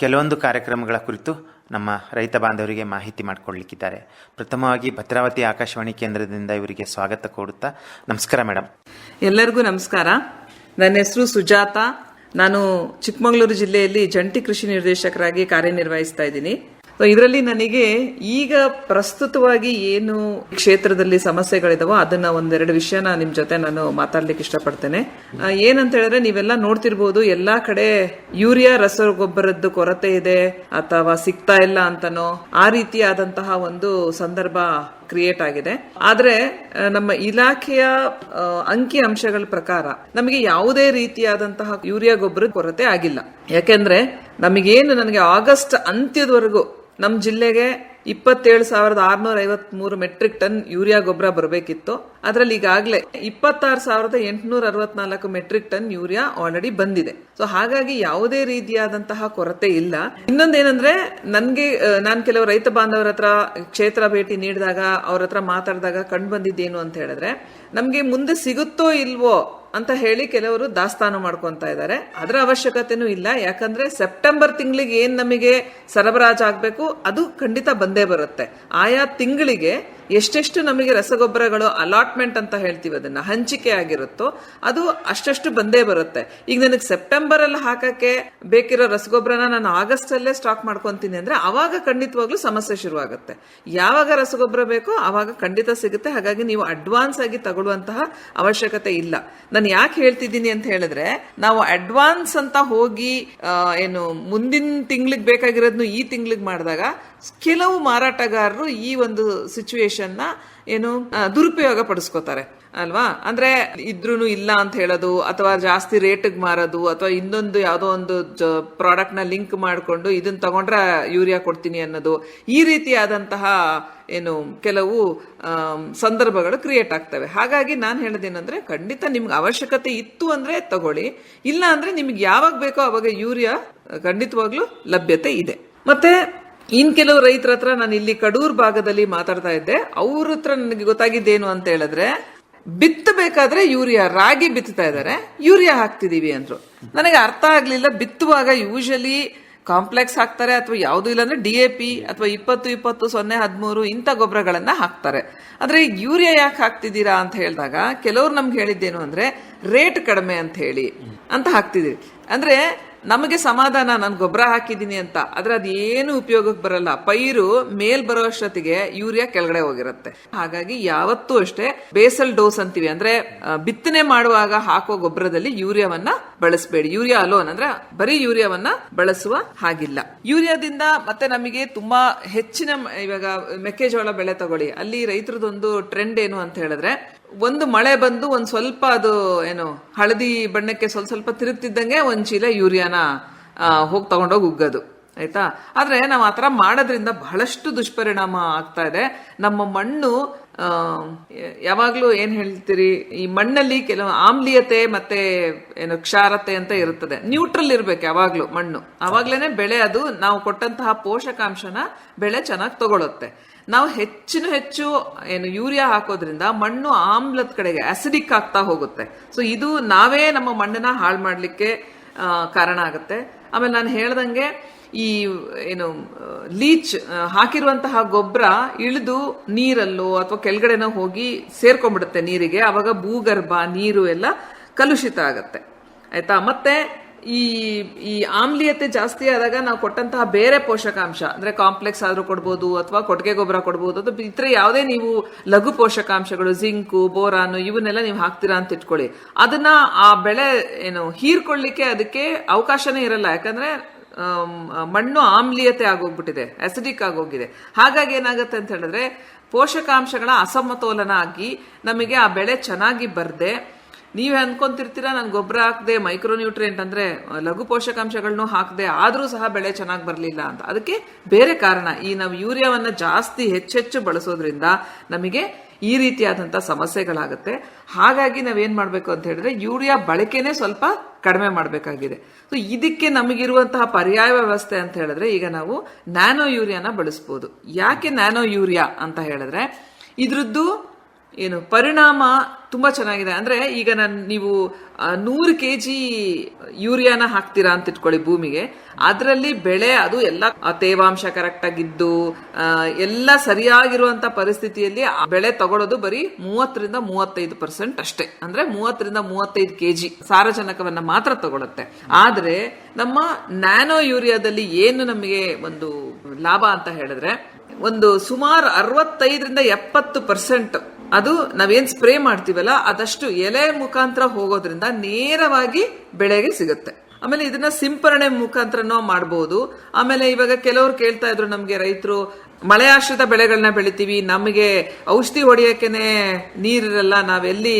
ಕೆಲವೊಂದು ಕಾರ್ಯಕ್ರಮಗಳ ಕುರಿತು ನಮ್ಮ ರೈತ ಬಾಂಧವರಿಗೆ ಮಾಹಿತಿ ಮಾಡಿಕೊಡ್ಲಿಕ್ಕಿದ್ದಾರೆ. ಪ್ರಥಮವಾಗಿ ಭದ್ರಾವತಿ ಆಕಾಶವಾಣಿ ಕೇಂದ್ರದಿಂದ ಇವರಿಗೆ ಸ್ವಾಗತ ಕೋರುತ್ತಾ, ನಮಸ್ಕಾರ ಮೇಡಮ್. ಎಲ್ಲರಿಗೂ ನಮಸ್ಕಾರ. ನನ್ನ ಹೆಸರು ಸುಜಾತ. ನಾನು ಚಿಕ್ಕಮಗಳೂರು ಜಿಲ್ಲೆಯಲ್ಲಿ ಜಂಟಿ ಕೃಷಿ ನಿರ್ದೇಶಕರಾಗಿ ಕಾರ್ಯನಿರ್ವಹಿಸ್ತಾ ಇದ್ದೀನಿ. ಇದರಲ್ಲಿ ನನಗೆ ಈಗ ಪ್ರಸ್ತುತವಾಗಿ ಏನು ಕ್ಷೇತ್ರದಲ್ಲಿ ಸಮಸ್ಯೆಗಳಿದಾವೋ ಅದನ್ನ ಒಂದೆರಡು ವಿಷಯನ ನಿಮ್ ಜೊತೆ ನಾನು ಮಾತಾಡ್ಲಿಕ್ಕೆ ಇಷ್ಟಪಡ್ತೇನೆ. ಏನಂತ ಹೇಳಿದ್ರೆ, ನೀವೆಲ್ಲ ನೋಡ್ತಿರ್ಬೋದು, ಎಲ್ಲಾ ಕಡೆ ಯೂರಿಯಾ ರಸಗೊಬ್ಬರದ್ದು ಕೊರತೆ ಇದೆ ಅಥವಾ ಸಿಗ್ತಾ ಇಲ್ಲ ಅಂತನೋ ಆ ರೀತಿಯಾದಂತಹ ಒಂದು ಸಂದರ್ಭ ಕ್ರಿಯೇಟ್ ಆಗಿದೆ. ಆದ್ರೆ ನಮ್ಮ ಇಲಾಖೆಯ ಅಂಕಿ ಅಂಶಗಳ ಪ್ರಕಾರ ನಮಗೆ ಯಾವುದೇ ರೀತಿಯಾದಂತಹ ಯೂರಿಯಾ ಗೊಬ್ಬರದ ಕೊರತೆ ಆಗಿಲ್ಲ. ಯಾಕೆಂದ್ರೆ ನನಗೆ ಆಗಸ್ಟ್ ಅಂತ್ಯದವರೆಗೂ ನಮ್ಮ ಜಿಲ್ಲೆಗೆ 27,653 ಮೆಟ್ರಿಕ್ ಟನ್ ಯೂರಿಯಾ ಗೊಬ್ಬರ ಬರಬೇಕಿತ್ತು. ಅದರಲ್ಲಿ ಈಗಾಗಲೇ 26,864 ಮೆಟ್ರಿಕ್ ಟನ್ ಯೂರಿಯಾ ಆಲ್ರೆಡಿ ಬಂದಿದೆ. ಸೊ ಹಾಗಾಗಿ ಯಾವುದೇ ರೀತಿಯಾದಂತಹ ಕೊರತೆ ಇಲ್ಲ. ಇನ್ನೊಂದೇನಂದ್ರೆ, ನಾನು ಕೆಲವು ರೈತ ಬಾಂಧವರ ಹತ್ರ ಕ್ಷೇತ್ರ ಭೇಟಿ ನೀಡಿದಾಗ ಅವ್ರ ಹತ್ರ ಮಾತಾಡಿದಾಗ ಕಂಡು ಬಂದಿದ್ದೇನು ಅಂತ ಹೇಳಿದ್ರೆ, ನಮ್ಗೆ ಮುಂದೆ ಸಿಗುತ್ತೋ ಇಲ್ವೋ ಅಂತ ಹೇಳಿ ಕೆಲವರು ದಾಸ್ತಾನು ಮಾಡ್ಕೊಂತ ಇದ್ದಾರೆ. ಅದರ ಅವಶ್ಯಕತೆನೂ ಇಲ್ಲ. ಯಾಕಂದ್ರೆ ಸೆಪ್ಟೆಂಬರ್ ತಿಂಗಳಿಗೆ ಏನ್ ನಮಗೆ ಸರಬರಾಜು ಆಗ್ಬೇಕು ಅದು ಖಂಡಿತ ಬಂದೇ ಬರುತ್ತೆ. ಆಯಾ ತಿಂಗಳಿಗೆ ಎಷ್ಟೆಷ್ಟು ನಮಗೆ ರಸಗೊಬ್ಬರಗಳು ಅಲಾಟ್ಮೆಂಟ್ ಅಂತ ಹೇಳ್ತೀವಿ, ಅದನ್ನ ಹಂಚಿಕೆ ಆಗಿರುತ್ತೋ ಅದು ಅಷ್ಟಷ್ಟು ಬಂದೇ ಬರುತ್ತೆ. ಈಗ ನನಗೆ ಸೆಪ್ಟೆಂಬರ್ ಅಲ್ಲಿ ಹಾಕಕ್ಕೆ ಬೇಕಿರೋ ರಸಗೊಬ್ಬರನ ನಾನು ಆಗಸ್ಟ್ ಅಲ್ಲೇ ಸ್ಟಾಕ್ ಮಾಡ್ಕೊಂತೀನಿ ಅಂದ್ರೆ ಅವಾಗ ಖಂಡಿತವಾಗ್ಲೂ ಸಮಸ್ಯೆ ಶುರುವಾಗುತ್ತೆ. ಯಾವಾಗ ರಸಗೊಬ್ಬರ ಬೇಕೋ ಅವಾಗ ಖಂಡಿತ ಸಿಗುತ್ತೆ. ಹಾಗಾಗಿ ನೀವು ಅಡ್ವಾನ್ಸ್ ಆಗಿ ತಗೊಳ್ಳುವಂತಹ ಅವಶ್ಯಕತೆ ಇಲ್ಲ. ನಾನು ಯಾಕೆ ಹೇಳ್ತಿದ್ದೀನಿ ಅಂತ ಹೇಳಿದ್ರೆ, ನಾವು ಅಡ್ವಾನ್ಸ್ ಅಂತ ಹೋಗಿ ಏನು ಮುಂದಿನ ತಿಂಗಳಿಗೆ ಬೇಕಾಗಿರೋದ್ನು ಈ ತಿಂಗಳಿಗೆ ಮಾಡಿದಾಗ ಕೆಲವು ಮಾರಾಟಗಾರರು ಈ ಒಂದು ಸಿಚುವೇಶನ್ ನ ಏನು ದುರುಪಯೋಗ ಪಡಿಸ್ಕೋತಾರೆ ಅಲ್ವಾ. ಅಂದ್ರೆ ಇದ್ರೂನು ಇಲ್ಲ ಅಂತ ಹೇಳೋದು, ಅಥವಾ ಜಾಸ್ತಿ ರೇಟ್ಗೆ ಮಾರೋದು, ಅಥವಾ ಇನ್ನೊಂದು ಯಾವ್ದೋ ಒಂದು ಪ್ರಾಡಕ್ಟ್ ನ ಲಿಂಕ್ ಮಾಡ್ಕೊಂಡು ಇದನ್ನ ತಗೊಂಡ್ರೆ ಯೂರಿಯಾ ಕೊಡ್ತೀನಿ ಅನ್ನೋದು, ಈ ರೀತಿಯಾದಂತಹ ಏನು ಕೆಲವು ಸಂದರ್ಭಗಳು ಕ್ರಿಯೇಟ್ ಆಗ್ತವೆ. ಹಾಗಾಗಿ ನಾನು ಹೇಳೋದೇನಂದ್ರೆ, ಖಂಡಿತ ನಿಮ್ಗೆ ಅವಶ್ಯಕತೆ ಇತ್ತು ಅಂದ್ರೆ ತಗೊಳ್ಳಿ, ಇಲ್ಲ ಅಂದ್ರೆ ನಿಮ್ಗೆ ಯಾವಾಗ ಬೇಕೋ ಅವಾಗ ಯೂರಿಯಾ ಖಂಡಿತವಾಗ್ಲೂ ಲಭ್ಯತೆ ಇದೆ. ಮತ್ತೆ ಕೆಲವು ರೈತರ ಹತ್ರ ನಾನು ಇಲ್ಲಿ ಕಡೂರ್ ಭಾಗದಲ್ಲಿ ಮಾತಾಡ್ತಾ ಇದ್ದೆ. ಅವ್ರ ಹತ್ರ ನನಗೆ ಗೊತ್ತಾಗಿದ್ದೇನು ಅಂತ ಹೇಳಿದ್ರೆ, ಬಿತ್ತಬೇಕಾದ್ರೆ ರಾಗಿ ಬಿತ್ತುತ್ತಾ ಇದ್ದಾರೆ, ಯೂರಿಯಾ ಹಾಕ್ತಿದೀವಿ ಅಂದ್ರು. ನನಗೆ ಅರ್ಥ ಆಗ್ಲಿಲ್ಲ. ಬಿತ್ತುವಾಗ ಯೂಶಲಿ ಕಾಂಪ್ಲೆಕ್ಸ್ ಹಾಕ್ತಾರೆ, ಅಥವಾ ಯಾವ್ದು ಇಲ್ಲ ಅಂದ್ರೆ DAP ಅಥವಾ 20-20-0-13 ಇಂಥ ಗೊಬ್ಬರಗಳನ್ನ ಹಾಕ್ತಾರೆ. ಆದ್ರೆ ಈಗ ಯೂರಿಯಾ ಯಾಕೆ ಹಾಕ್ತಿದ್ದೀರಾ ಅಂತ ಹೇಳಿದಾಗ ಕೆಲವ್ರು ನಮ್ಗೆ ಹೇಳಿದ್ದೇನು ಅಂದ್ರೆ, ರೇಟ್ ಕಡಿಮೆ ಅಂತ ಹೇಳಿ ಅಂತ ಹಾಕ್ತಿದೀವಿ. ಅಂದ್ರೆ ನಮಗೆ ಸಮಾಧಾನ, ನಾನು ಗೊಬ್ಬರ ಹಾಕಿದ್ದೀನಿ ಅಂತ, ಆದ್ರೆ ಅದೇನು ಉಪಯೋಗಕ್ಕೆ ಬರಲ್ಲ. ಪೈರು ಮೇಲ್ ಬರೋಷ್ಟೊತ್ತಿಗೆ ಯೂರಿಯಾ ಕೆಳಗಡೆ ಹೋಗಿರುತ್ತೆ. ಹಾಗಾಗಿ ಯಾವತ್ತೂ ಅಷ್ಟೇ ಬೇಸಲ್ ಡೋಸ್ ಅಂತೀವಿ, ಅಂದ್ರೆ ಬಿತ್ತನೆ ಮಾಡುವಾಗ ಹಾಕೋ ಗೊಬ್ಬರದಲ್ಲಿ ಯೂರಿಯಾವನ್ನ ಬಳಸಬೇಡಿ. ಯೂರಿಯಾ ಅಲೋನ್ ಅಂದ್ರೆ ಬರೀ ಯೂರಿಯಾವನ್ನ ಬಳಸುವ ಹಾಗಿಲ್ಲ. ಯೂರಿಯಾದಿಂದ ಮತ್ತೆ ನಮಗೆ ತುಂಬಾ ಹೆಚ್ಚಿನ, ಇವಾಗ ಮೆಕ್ಕೆಜೋಳ ಬೆಳೆ ತಗೊಳ್ಳಿ, ಅಲ್ಲಿ ರೈತರದೊಂದು ಟ್ರೆಂಡ್ ಏನು ಅಂತ ಹೇಳಿದ್ರೆ, ಒಂದು ಮಳೆ ಬಂದು ಒಂದ್ ಸ್ವಲ್ಪ ಅದು ಏನು ಹಳದಿ ಬಣ್ಣಕ್ಕೆ ಸ್ವಲ್ಪ ತಿರುಗ್ತಿದ್ದಂಗೆ ಒಂದ್ ಚೀಲ ಯೂರಿಯಾನ ಹೋಗಿ ತಗೊಂಡೋಗಿ ಉಗ್ಗೋದು, ಆಯ್ತಾ. ಆದ್ರೆ ನಾವು ಆತರ ಮಾಡೋದ್ರಿಂದ ಬಹಳಷ್ಟು ದುಷ್ಪರಿಣಾಮ ಆಗ್ತಾ ಇದೆ. ನಮ್ಮ ಮಣ್ಣು ಯಾವಾಗ್ಲೂ ಏನ್ ಹೇಳ್ತೀರಿ, ಈ ಮಣ್ಣಲ್ಲಿ ಕೆಲವು ಆಮ್ಲೀಯತೆ ಮತ್ತೆ ಏನು ಕ್ಷಾರತೆ ಅಂತ ಇರುತ್ತದೆ. ನ್ಯೂಟ್ರಲ್ ಇರ್ಬೇಕು ಯಾವಾಗ್ಲೂ ಮಣ್ಣು, ಅವಾಗ್ಲೇನೆ ಬೆಳೆ ಅದು ನಾವು ಕೊಟ್ಟಂತಹ ಪೋಷಕಾಂಶನ ಬೆಳೆ ಚೆನ್ನಾಗಿ ತಗೊಳುತ್ತೆ. ನಾವು ಹೆಚ್ಚು ಏನು ಯೂರಿಯಾ ಹಾಕೋದ್ರಿಂದ ಮಣ್ಣು ಆಮ್ಲದ ಕಡೆಗೆ ಅಸಿಡಿಕ್ ಆಗ್ತಾ ಹೋಗುತ್ತೆ. ಸೊ ಇದು ನಾವೇ ನಮ್ಮ ಮಣ್ಣನ್ನ ಹಾಳು ಮಾಡ್ಲಿಕ್ಕೆ ಕಾರಣ ಆಗುತ್ತೆ. ಆಮೇಲೆ ನಾನು ಹೇಳ್ದಂಗೆ ಈ ಏನು ಲೀಚ್ ಹಾಕಿರುವಂತಹ ಗೊಬ್ಬರ ಇಳಿದು ನೀರಲ್ಲೋ ಅಥವಾ ಕೆಳಗಡೆನೋ ಹೋಗಿ ಸೇರ್ಕೊಂಡ್ಬಿಡುತ್ತೆ ನೀರಿಗೆ. ಅವಾಗ ಭೂಗರ್ಭ ನೀರು ಎಲ್ಲ ಕಲುಷಿತ ಆಗತ್ತೆ, ಆಯ್ತಾ. ಮತ್ತೆ ಈ ಆಮ್ಲೀಯತೆ ಜಾಸ್ತಿ ಆದಾಗ ನಾವು ಕೊಟ್ಟಂತಹ ಬೇರೆ ಪೋಷಕಾಂಶ ಅಂದ್ರೆ ಕಾಂಪ್ಲೆಕ್ಸ್ ಆದ್ರೂ ಕೊಡ್ಬೋದು, ಅಥವಾ ಕೊಟ್ಟಿಗೆ ಗೊಬ್ಬರ ಕೊಡ್ಬೋದು, ಅಥವಾ ಇತರ ಯಾವುದೇ ನೀವು ಲಘು ಪೋಷಕಾಂಶಗಳು, ಜಿಂಕು, ಬೋರಾನು, ಇವನ್ನೆಲ್ಲ ನೀವು ಹಾಕ್ತೀರಾ ಅಂತ ಇಟ್ಕೊಳ್ಳಿ, ಅದನ್ನ ಆ ಬೆಳೆ ಏನು ಹೀರ್ಕೊಳ್ಳಿಕ್ಕೆ ಅದಕ್ಕೆ ಅವಕಾಶನೇ ಇರಲ್ಲ. ಯಾಕಂದ್ರೆ ಮಣ್ಣು ಆಮ್ಲೀಯತೆ ಆಗೋಗ್ಬಿಟ್ಟಿದೆ, ಅಸಿಡಿಕ್ ಆಗೋಗಿದೆ. ಹಾಗಾಗಿ ಏನಾಗುತ್ತೆ ಅಂತ ಹೇಳಿದ್ರೆ, ಪೋಷಕಾಂಶಗಳ ಅಸಮತೋಲನ ಆಗಿ ನಮಗೆ ಆ ಬೆಳೆ ಚೆನ್ನಾಗಿ ಬರ್ದೆ, ನೀವೇ ಅನ್ಕೊಂತಿರ್ತೀರಾ ನಾನು ಗೊಬ್ಬರ ಹಾಕದೆ, ಮೈಕ್ರೋನ್ಯೂಟ್ರಿಯೆಂಟ್ ಅಂದ್ರೆ ಲಘು ಪೋಷಕಾಂಶಗಳನ್ನು ಹಾಕದೆ ಆದ್ರೂ ಸಹ ಬೆಳೆ ಚೆನ್ನಾಗಿ ಬರಲಿಲ್ಲ ಅಂತ. ಅದಕ್ಕೆ ಬೇರೆ ಕಾರಣ, ಈ ನಾವು ಯೂರಿಯಾವನ್ನ ಜಾಸ್ತಿ ಹೆಚ್ಚೆಚ್ಚು ಬಳಸೋದ್ರಿಂದ ನಮಗೆ ಈ ರೀತಿಯಾದಂತಹ ಸಮಸ್ಯೆಗಳಾಗುತ್ತೆ. ಹಾಗಾಗಿ ನಾವೇನ್ ಮಾಡ್ಬೇಕು ಅಂತ ಹೇಳಿದ್ರೆ ಯೂರಿಯಾ ಬಳಕೆನೆ ಸ್ವಲ್ಪ ಕಡಿಮೆ ಮಾಡಬೇಕಾಗಿದೆ. ಸೊ ಇದಕ್ಕೆ ನಮಗಿರುವಂತಹ ಪರ್ಯಾಯ ವ್ಯವಸ್ಥೆ ಅಂತ ಹೇಳಿದ್ರೆ ಈಗ ನಾವು ನ್ಯಾನೋ ಯೂರಿಯಾನ ಬಳಸಬಹುದು. ಯಾಕೆ ನ್ಯಾನೋ ಯೂರಿಯಾ ಅಂತ ಹೇಳಿದ್ರೆ ಇದ್ರದ್ದು ಪರಿಣಾಮ ತುಂಬಾ ಚೆನ್ನಾಗಿದೆ. ಅಂದ್ರೆ ಈಗ ನೀವು 100 kg ಯೂರಿಯಾನ ಹಾಕ್ತೀರಾ ಅಂತ ಇಟ್ಕೊಳ್ಳಿ ಭೂಮಿಗೆ, ಅದರಲ್ಲಿ ಬೆಳೆ ಅದು ಎಲ್ಲ ತೇವಾಂಶ ಕರೆಕ್ಟ್ ಆಗಿದ್ದು ಎಲ್ಲ ಸರಿಯಾಗಿರುವಂತ ಪರಿಸ್ಥಿತಿಯಲ್ಲಿ ಬೆಳೆ ತಗೊಳ್ಳೋದು ಬರೀ 30-35% ಅಷ್ಟೇ. ಅಂದ್ರೆ 30-35 kg ಸಾರಜನಕವನ್ನ ಮಾತ್ರ ತಗೊಳುತ್ತೆ. ಆದ್ರೆ ನಮ್ಮ ನ್ಯಾನೋ ಯೂರಿಯಾದಲ್ಲಿ ಏನು ನಮಗೆ ಒಂದು ಲಾಭ ಅಂತ ಹೇಳಿದ್ರೆ ಸುಮಾರು 65-70% ಅದು ನಾವೇನ್ ಸ್ಪ್ರೇ ಮಾಡ್ತೀವಲ್ಲ ಅದಷ್ಟು ಎಲೆ ಮುಖಾಂತರ ಹೋಗೋದ್ರಿಂದ ನೇರವಾಗಿ ಬೆಳೆಗೆ ಸಿಗುತ್ತೆ. ಆಮೇಲೆ ಇದನ್ನ ಸಿಂಪರಣೆ ಮುಖಾಂತರನೋ ಮಾಡಬಹುದು. ಆಮೇಲೆ ಇವಾಗ ಕೆಲವರು ಕೇಳ್ತಾ ಇದ್ರು, ನಮ್ಗೆ ರೈತರು ಮಳೆ ಆಶ್ರಿತ ಬೆಳೆಗಳನ್ನ ಬೆಳಿತೀವಿ, ನಮಗೆ ಔಷಧಿ ಹೊಡೆಯಕ್ಕೇನೆ ನೀರಿರಲ್ಲ, ನಾವೆಲ್ಲಿ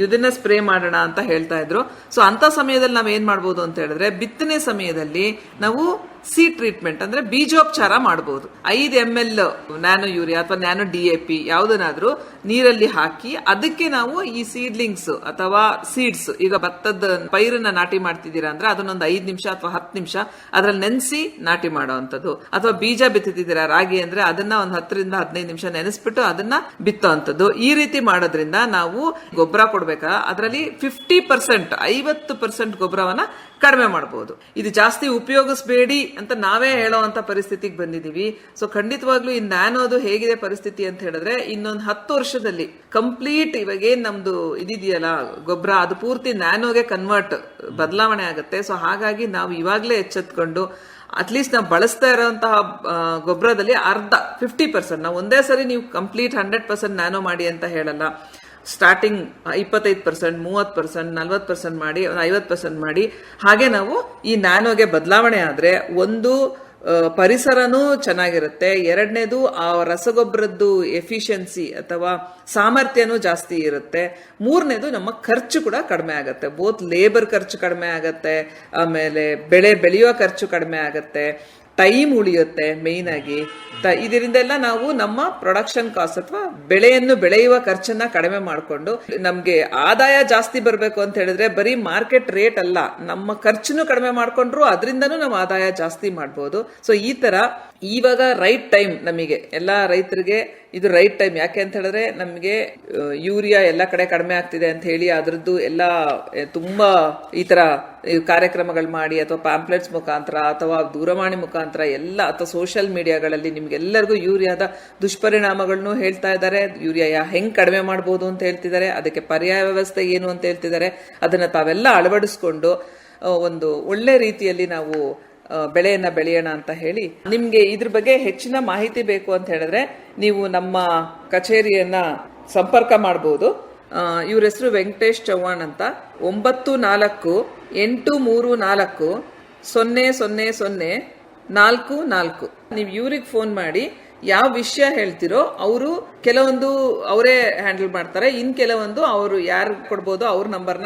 ಇದನ್ನ ಸ್ಪ್ರೇ ಮಾಡೋಣ ಅಂತ ಹೇಳ್ತಾ ಇದ್ರು. ಸೊ ಅಂತ ಸಮಯದಲ್ಲಿ ನಾವ್ ಏನ್ ಮಾಡ್ಬೋದು ಅಂತ ಹೇಳಿದ್ರೆ ಬಿತ್ತನೆ ಸಮಯದಲ್ಲಿ ನಾವು ಸೀಡ್ ಟ್ರೀಟ್ಮೆಂಟ್ ಅಂದ್ರೆ ಬೀಜೋಪಚಾರ ಮಾಡಬಹುದು. 5 ml ನ್ಯಾನೋ ಯೂರಿಯಾ ಅಥವಾ ನ್ಯಾನೋ DAP ಯಾವುದನ್ನಾದ್ರೂ ನೀರಲ್ಲಿ ಹಾಕಿ ಅದಕ್ಕೆ ನಾವು ಈ ಸೀಡ್ಲಿಂಗ್ಸ್ ಅಥವಾ ಸೀಡ್ಸ್, ಈಗ ಭತ್ತದ ಪೈರನ್ನ ನಾಟಿ ಮಾಡ್ತಿದ್ದೀರಾ ಅಂದ್ರೆ ಅದನ್ನೊಂದು 5 ನಿಮಿಷ ಅಥವಾ 10 ನಿಮಿಷ ಅದ್ರಲ್ಲಿ ನೆನೆಸಿ ನಾಟಿ ಮಾಡೋವಂಥದ್ದು. ಅಥವಾ ಬೀಜ ಬಿತ್ತಿದ್ದೀರಾ ರಾಗಿ ಅಂದ್ರೆ ಅದನ್ನ ಒಂದು 10-15 ನಿಮಿಷ ನೆನೆಸ್ಬಿಟ್ಟು ಅದನ್ನ ಬಿತ್ತೋವಂಥದ್ದು. ಈ ರೀತಿ ಮಾಡೋದ್ರಿಂದ ನಾವು ಗೊಬ್ಬರ ಕೊಡ್ಬೇಕಾ ಅದರಲ್ಲಿ 50% ಗೊಬ್ಬರವನ್ನ ಕಡಿಮೆ ಮಾಡಬಹುದು. ಇದು ಜಾಸ್ತಿ ಉಪಯೋಗಿಸಬೇಡಿ ಅಂತ ನಾವೇ ಹೇಳೋವಂತ ಪರಿಸ್ಥಿತಿಗೆ ಬಂದಿದೀವಿ. ಸೊ ಖಂಡಿತವಾಗ್ಲೂ ಈ ನ್ಯಾನೋದು ಹೇಗಿದೆ ಪರಿಸ್ಥಿತಿ ಅಂತ ಹೇಳಿದ್ರೆ ಇನ್ನೊಂದು 10 ವರ್ಷದಲ್ಲಿ ಕಂಪ್ಲೀಟ್ ಇವಾಗೇನ್ ನಮ್ದು ಇದೆಯಲ್ಲ ಗೊಬ್ಬರ ಅದು ಪೂರ್ತಿ ನ್ಯಾನೋಗೆ ಬದಲಾವಣೆ ಆಗುತ್ತೆ. ಸೊ ಹಾಗಾಗಿ ನಾವು ಇವಾಗ್ಲೇ ಎಚ್ಚೆತ್ಕೊಂಡು ಅಟ್ಲೀಸ್ಟ್ ನಾವು ಬಳಸ್ತಾ ಇರುವಂತಹ ಗೊಬ್ಬರದಲ್ಲಿ 50% ನಾವು ಒಂದೇ ಸರಿ ನೀವು ಕಂಪ್ಲೀಟ್ 100% ನ್ಯಾನೋ ಮಾಡಿ ಅಂತ ಹೇಳಲ್ಲ. ಸ್ಟಾರ್ಟಿಂಗ್ 25%, 30%, 40% ಮಾಡಿ 50% ಮಾಡಿ. ಹಾಗೆ ನಾವು ಈ ನ್ಯಾನೋಗೆ ಬದಲಾವಣೆ ಆದ್ರೆ ಒಂದು ಪರಿಸರನೂ ಚೆನ್ನಾಗಿರುತ್ತೆ, ಎರಡನೇದು ಆ ರಸಗೊಬ್ಬರದ್ದು ಎಫಿಷಿಯನ್ಸಿ ಅಥವಾ ಸಾಮರ್ಥ್ಯನೂ ಜಾಸ್ತಿ ಇರುತ್ತೆ, ಮೂರನೇದು ನಮ್ಮ ಖರ್ಚು ಕೂಡ ಕಡಿಮೆ ಆಗುತ್ತೆ. ಬೋತ್ ಲೇಬರ್ ಖರ್ಚು ಕಡಿಮೆ ಆಗತ್ತೆ, ಆಮೇಲೆ ಬೆಳೆ ಬೆಳೆಯುವ ಖರ್ಚು ಕಡಿಮೆ ಆಗತ್ತೆ, ಟೈಮ್ ಉಳಿಯುತ್ತೆ. ಮೇಯ್ನ್ ಆಗಿ ಇದರಿಂದೆಲ್ಲ ನಾವು ನಮ್ಮ ಪ್ರೊಡಕ್ಷನ್ ಕಾಸ್ಟ್ ಅಥವಾ ಬೆಳೆಯನ್ನು ಬೆಳೆಯುವ ಖರ್ಚನ್ನ ಕಡಿಮೆ ಮಾಡಿಕೊಂಡು ನಮ್ಗೆ ಆದಾಯ ಜಾಸ್ತಿ ಬರಬೇಕು ಅಂತ ಹೇಳಿದ್ರೆ ಬರೀ ಮಾರ್ಕೆಟ್ ರೇಟ್ ಅಲ್ಲ, ನಮ್ಮ ಖರ್ಚನ್ನು ಕಡಿಮೆ ಮಾಡ್ಕೊಂಡ್ರು ಅದರಿಂದನೂ ನಾವು ಆದಾಯ ಜಾಸ್ತಿ ಮಾಡಬಹುದು. ಸೊ ಈ ತರ ಇವಾಗ ರೈಟ್ ಟೈಮ್ ನಮಗೆ ಎಲ್ಲಾ ರೈತರಿಗೆ ಇದು ರೈಟ್ ಟೈಮ್. ಯಾಕೆ ಅಂತ ಹೇಳಿದ್ರೆ ನಮಗೆ ಯೂರಿಯಾ ಎಲ್ಲ ಕಡೆ ಕಡಿಮೆ ಆಗ್ತಿದೆ ಅಂತ ಹೇಳಿ ಅದ್ರದ್ದು ಎಲ್ಲ ತುಂಬಾ ಈ ತರ ಕಾರ್ಯಕ್ರಮಗಳು ಮಾಡಿ ಅಥವಾ ಪ್ಯಾಂಪ್ಲೆಟ್ಸ್ ಮುಖಾಂತರ ಅಥವಾ ದೂರವಾಣಿ ಮುಖಾಂತರ ಎಲ್ಲ ಅಥವಾ ಸೋಷಿಯಲ್ ಮೀಡಿಯಾಗಳಲ್ಲಿ ನಿಮ್ಗೆಲ್ಲರಿಗೂ ಯೂರಿಯಾದ ದುಷ್ಪರಿಣಾಮಗಳನ್ನು ಹೇಳ್ತಾ ಇದ್ದಾರೆ. ಯೂರಿಯಾ ಹೆಂಗ್ ಕಡಿಮೆ ಮಾಡಬಹುದು ಅಂತ ಹೇಳ್ತಿದ್ದಾರೆ, ಅದಕ್ಕೆ ಪರ್ಯಾಯ ವ್ಯವಸ್ಥೆ ಏನು ಅಂತ ಹೇಳ್ತಿದ್ದಾರೆ. ಅದನ್ನ ತಾವೆಲ್ಲ ಅಳವಡಿಸ್ಕೊಂಡು ಒಂದು ಒಳ್ಳೆ ರೀತಿಯಲ್ಲಿ ನಾವು ಬೆಳೆಯನ್ನ ಬೆಳೆಯೋಣ ಅಂತ ಹೇಳಿ, ನಿಮ್ಗೆ ಇದ್ರ ಬಗ್ಗೆ ಹೆಚ್ಚಿನ ಮಾಹಿತಿ ಬೇಕು ಅಂತ ಹೇಳಿದ್ರೆ ನೀವು ನಮ್ಮ ಕಚೇರಿಯನ್ನ ಸಂಪರ್ಕ ಮಾಡಬಹುದು. ಇವ್ರ ಹೆಸರು ವೆಂಕಟೇಶ್ ಚವ್ಹಾಣ್ ಅಂತ. 9434000044. ನೀವು ಇವ್ರಿಗೆ ಫೋನ್ ಮಾಡಿ ಯಾವ ವಿಷಯ ಹೇಳ್ತಿರೋ ಅವರು ಕೆಲವೊಂದು ಅವರೇ ಹ್ಯಾಂಡಲ್ ಮಾಡ್ತಾರೆ, ಇನ್ ಕೆಲವೊಂದು ಅವರು ಯಾರು ಕೊಡ್ಬೋದು ಅವ್ರ ನಂಬರ್ನ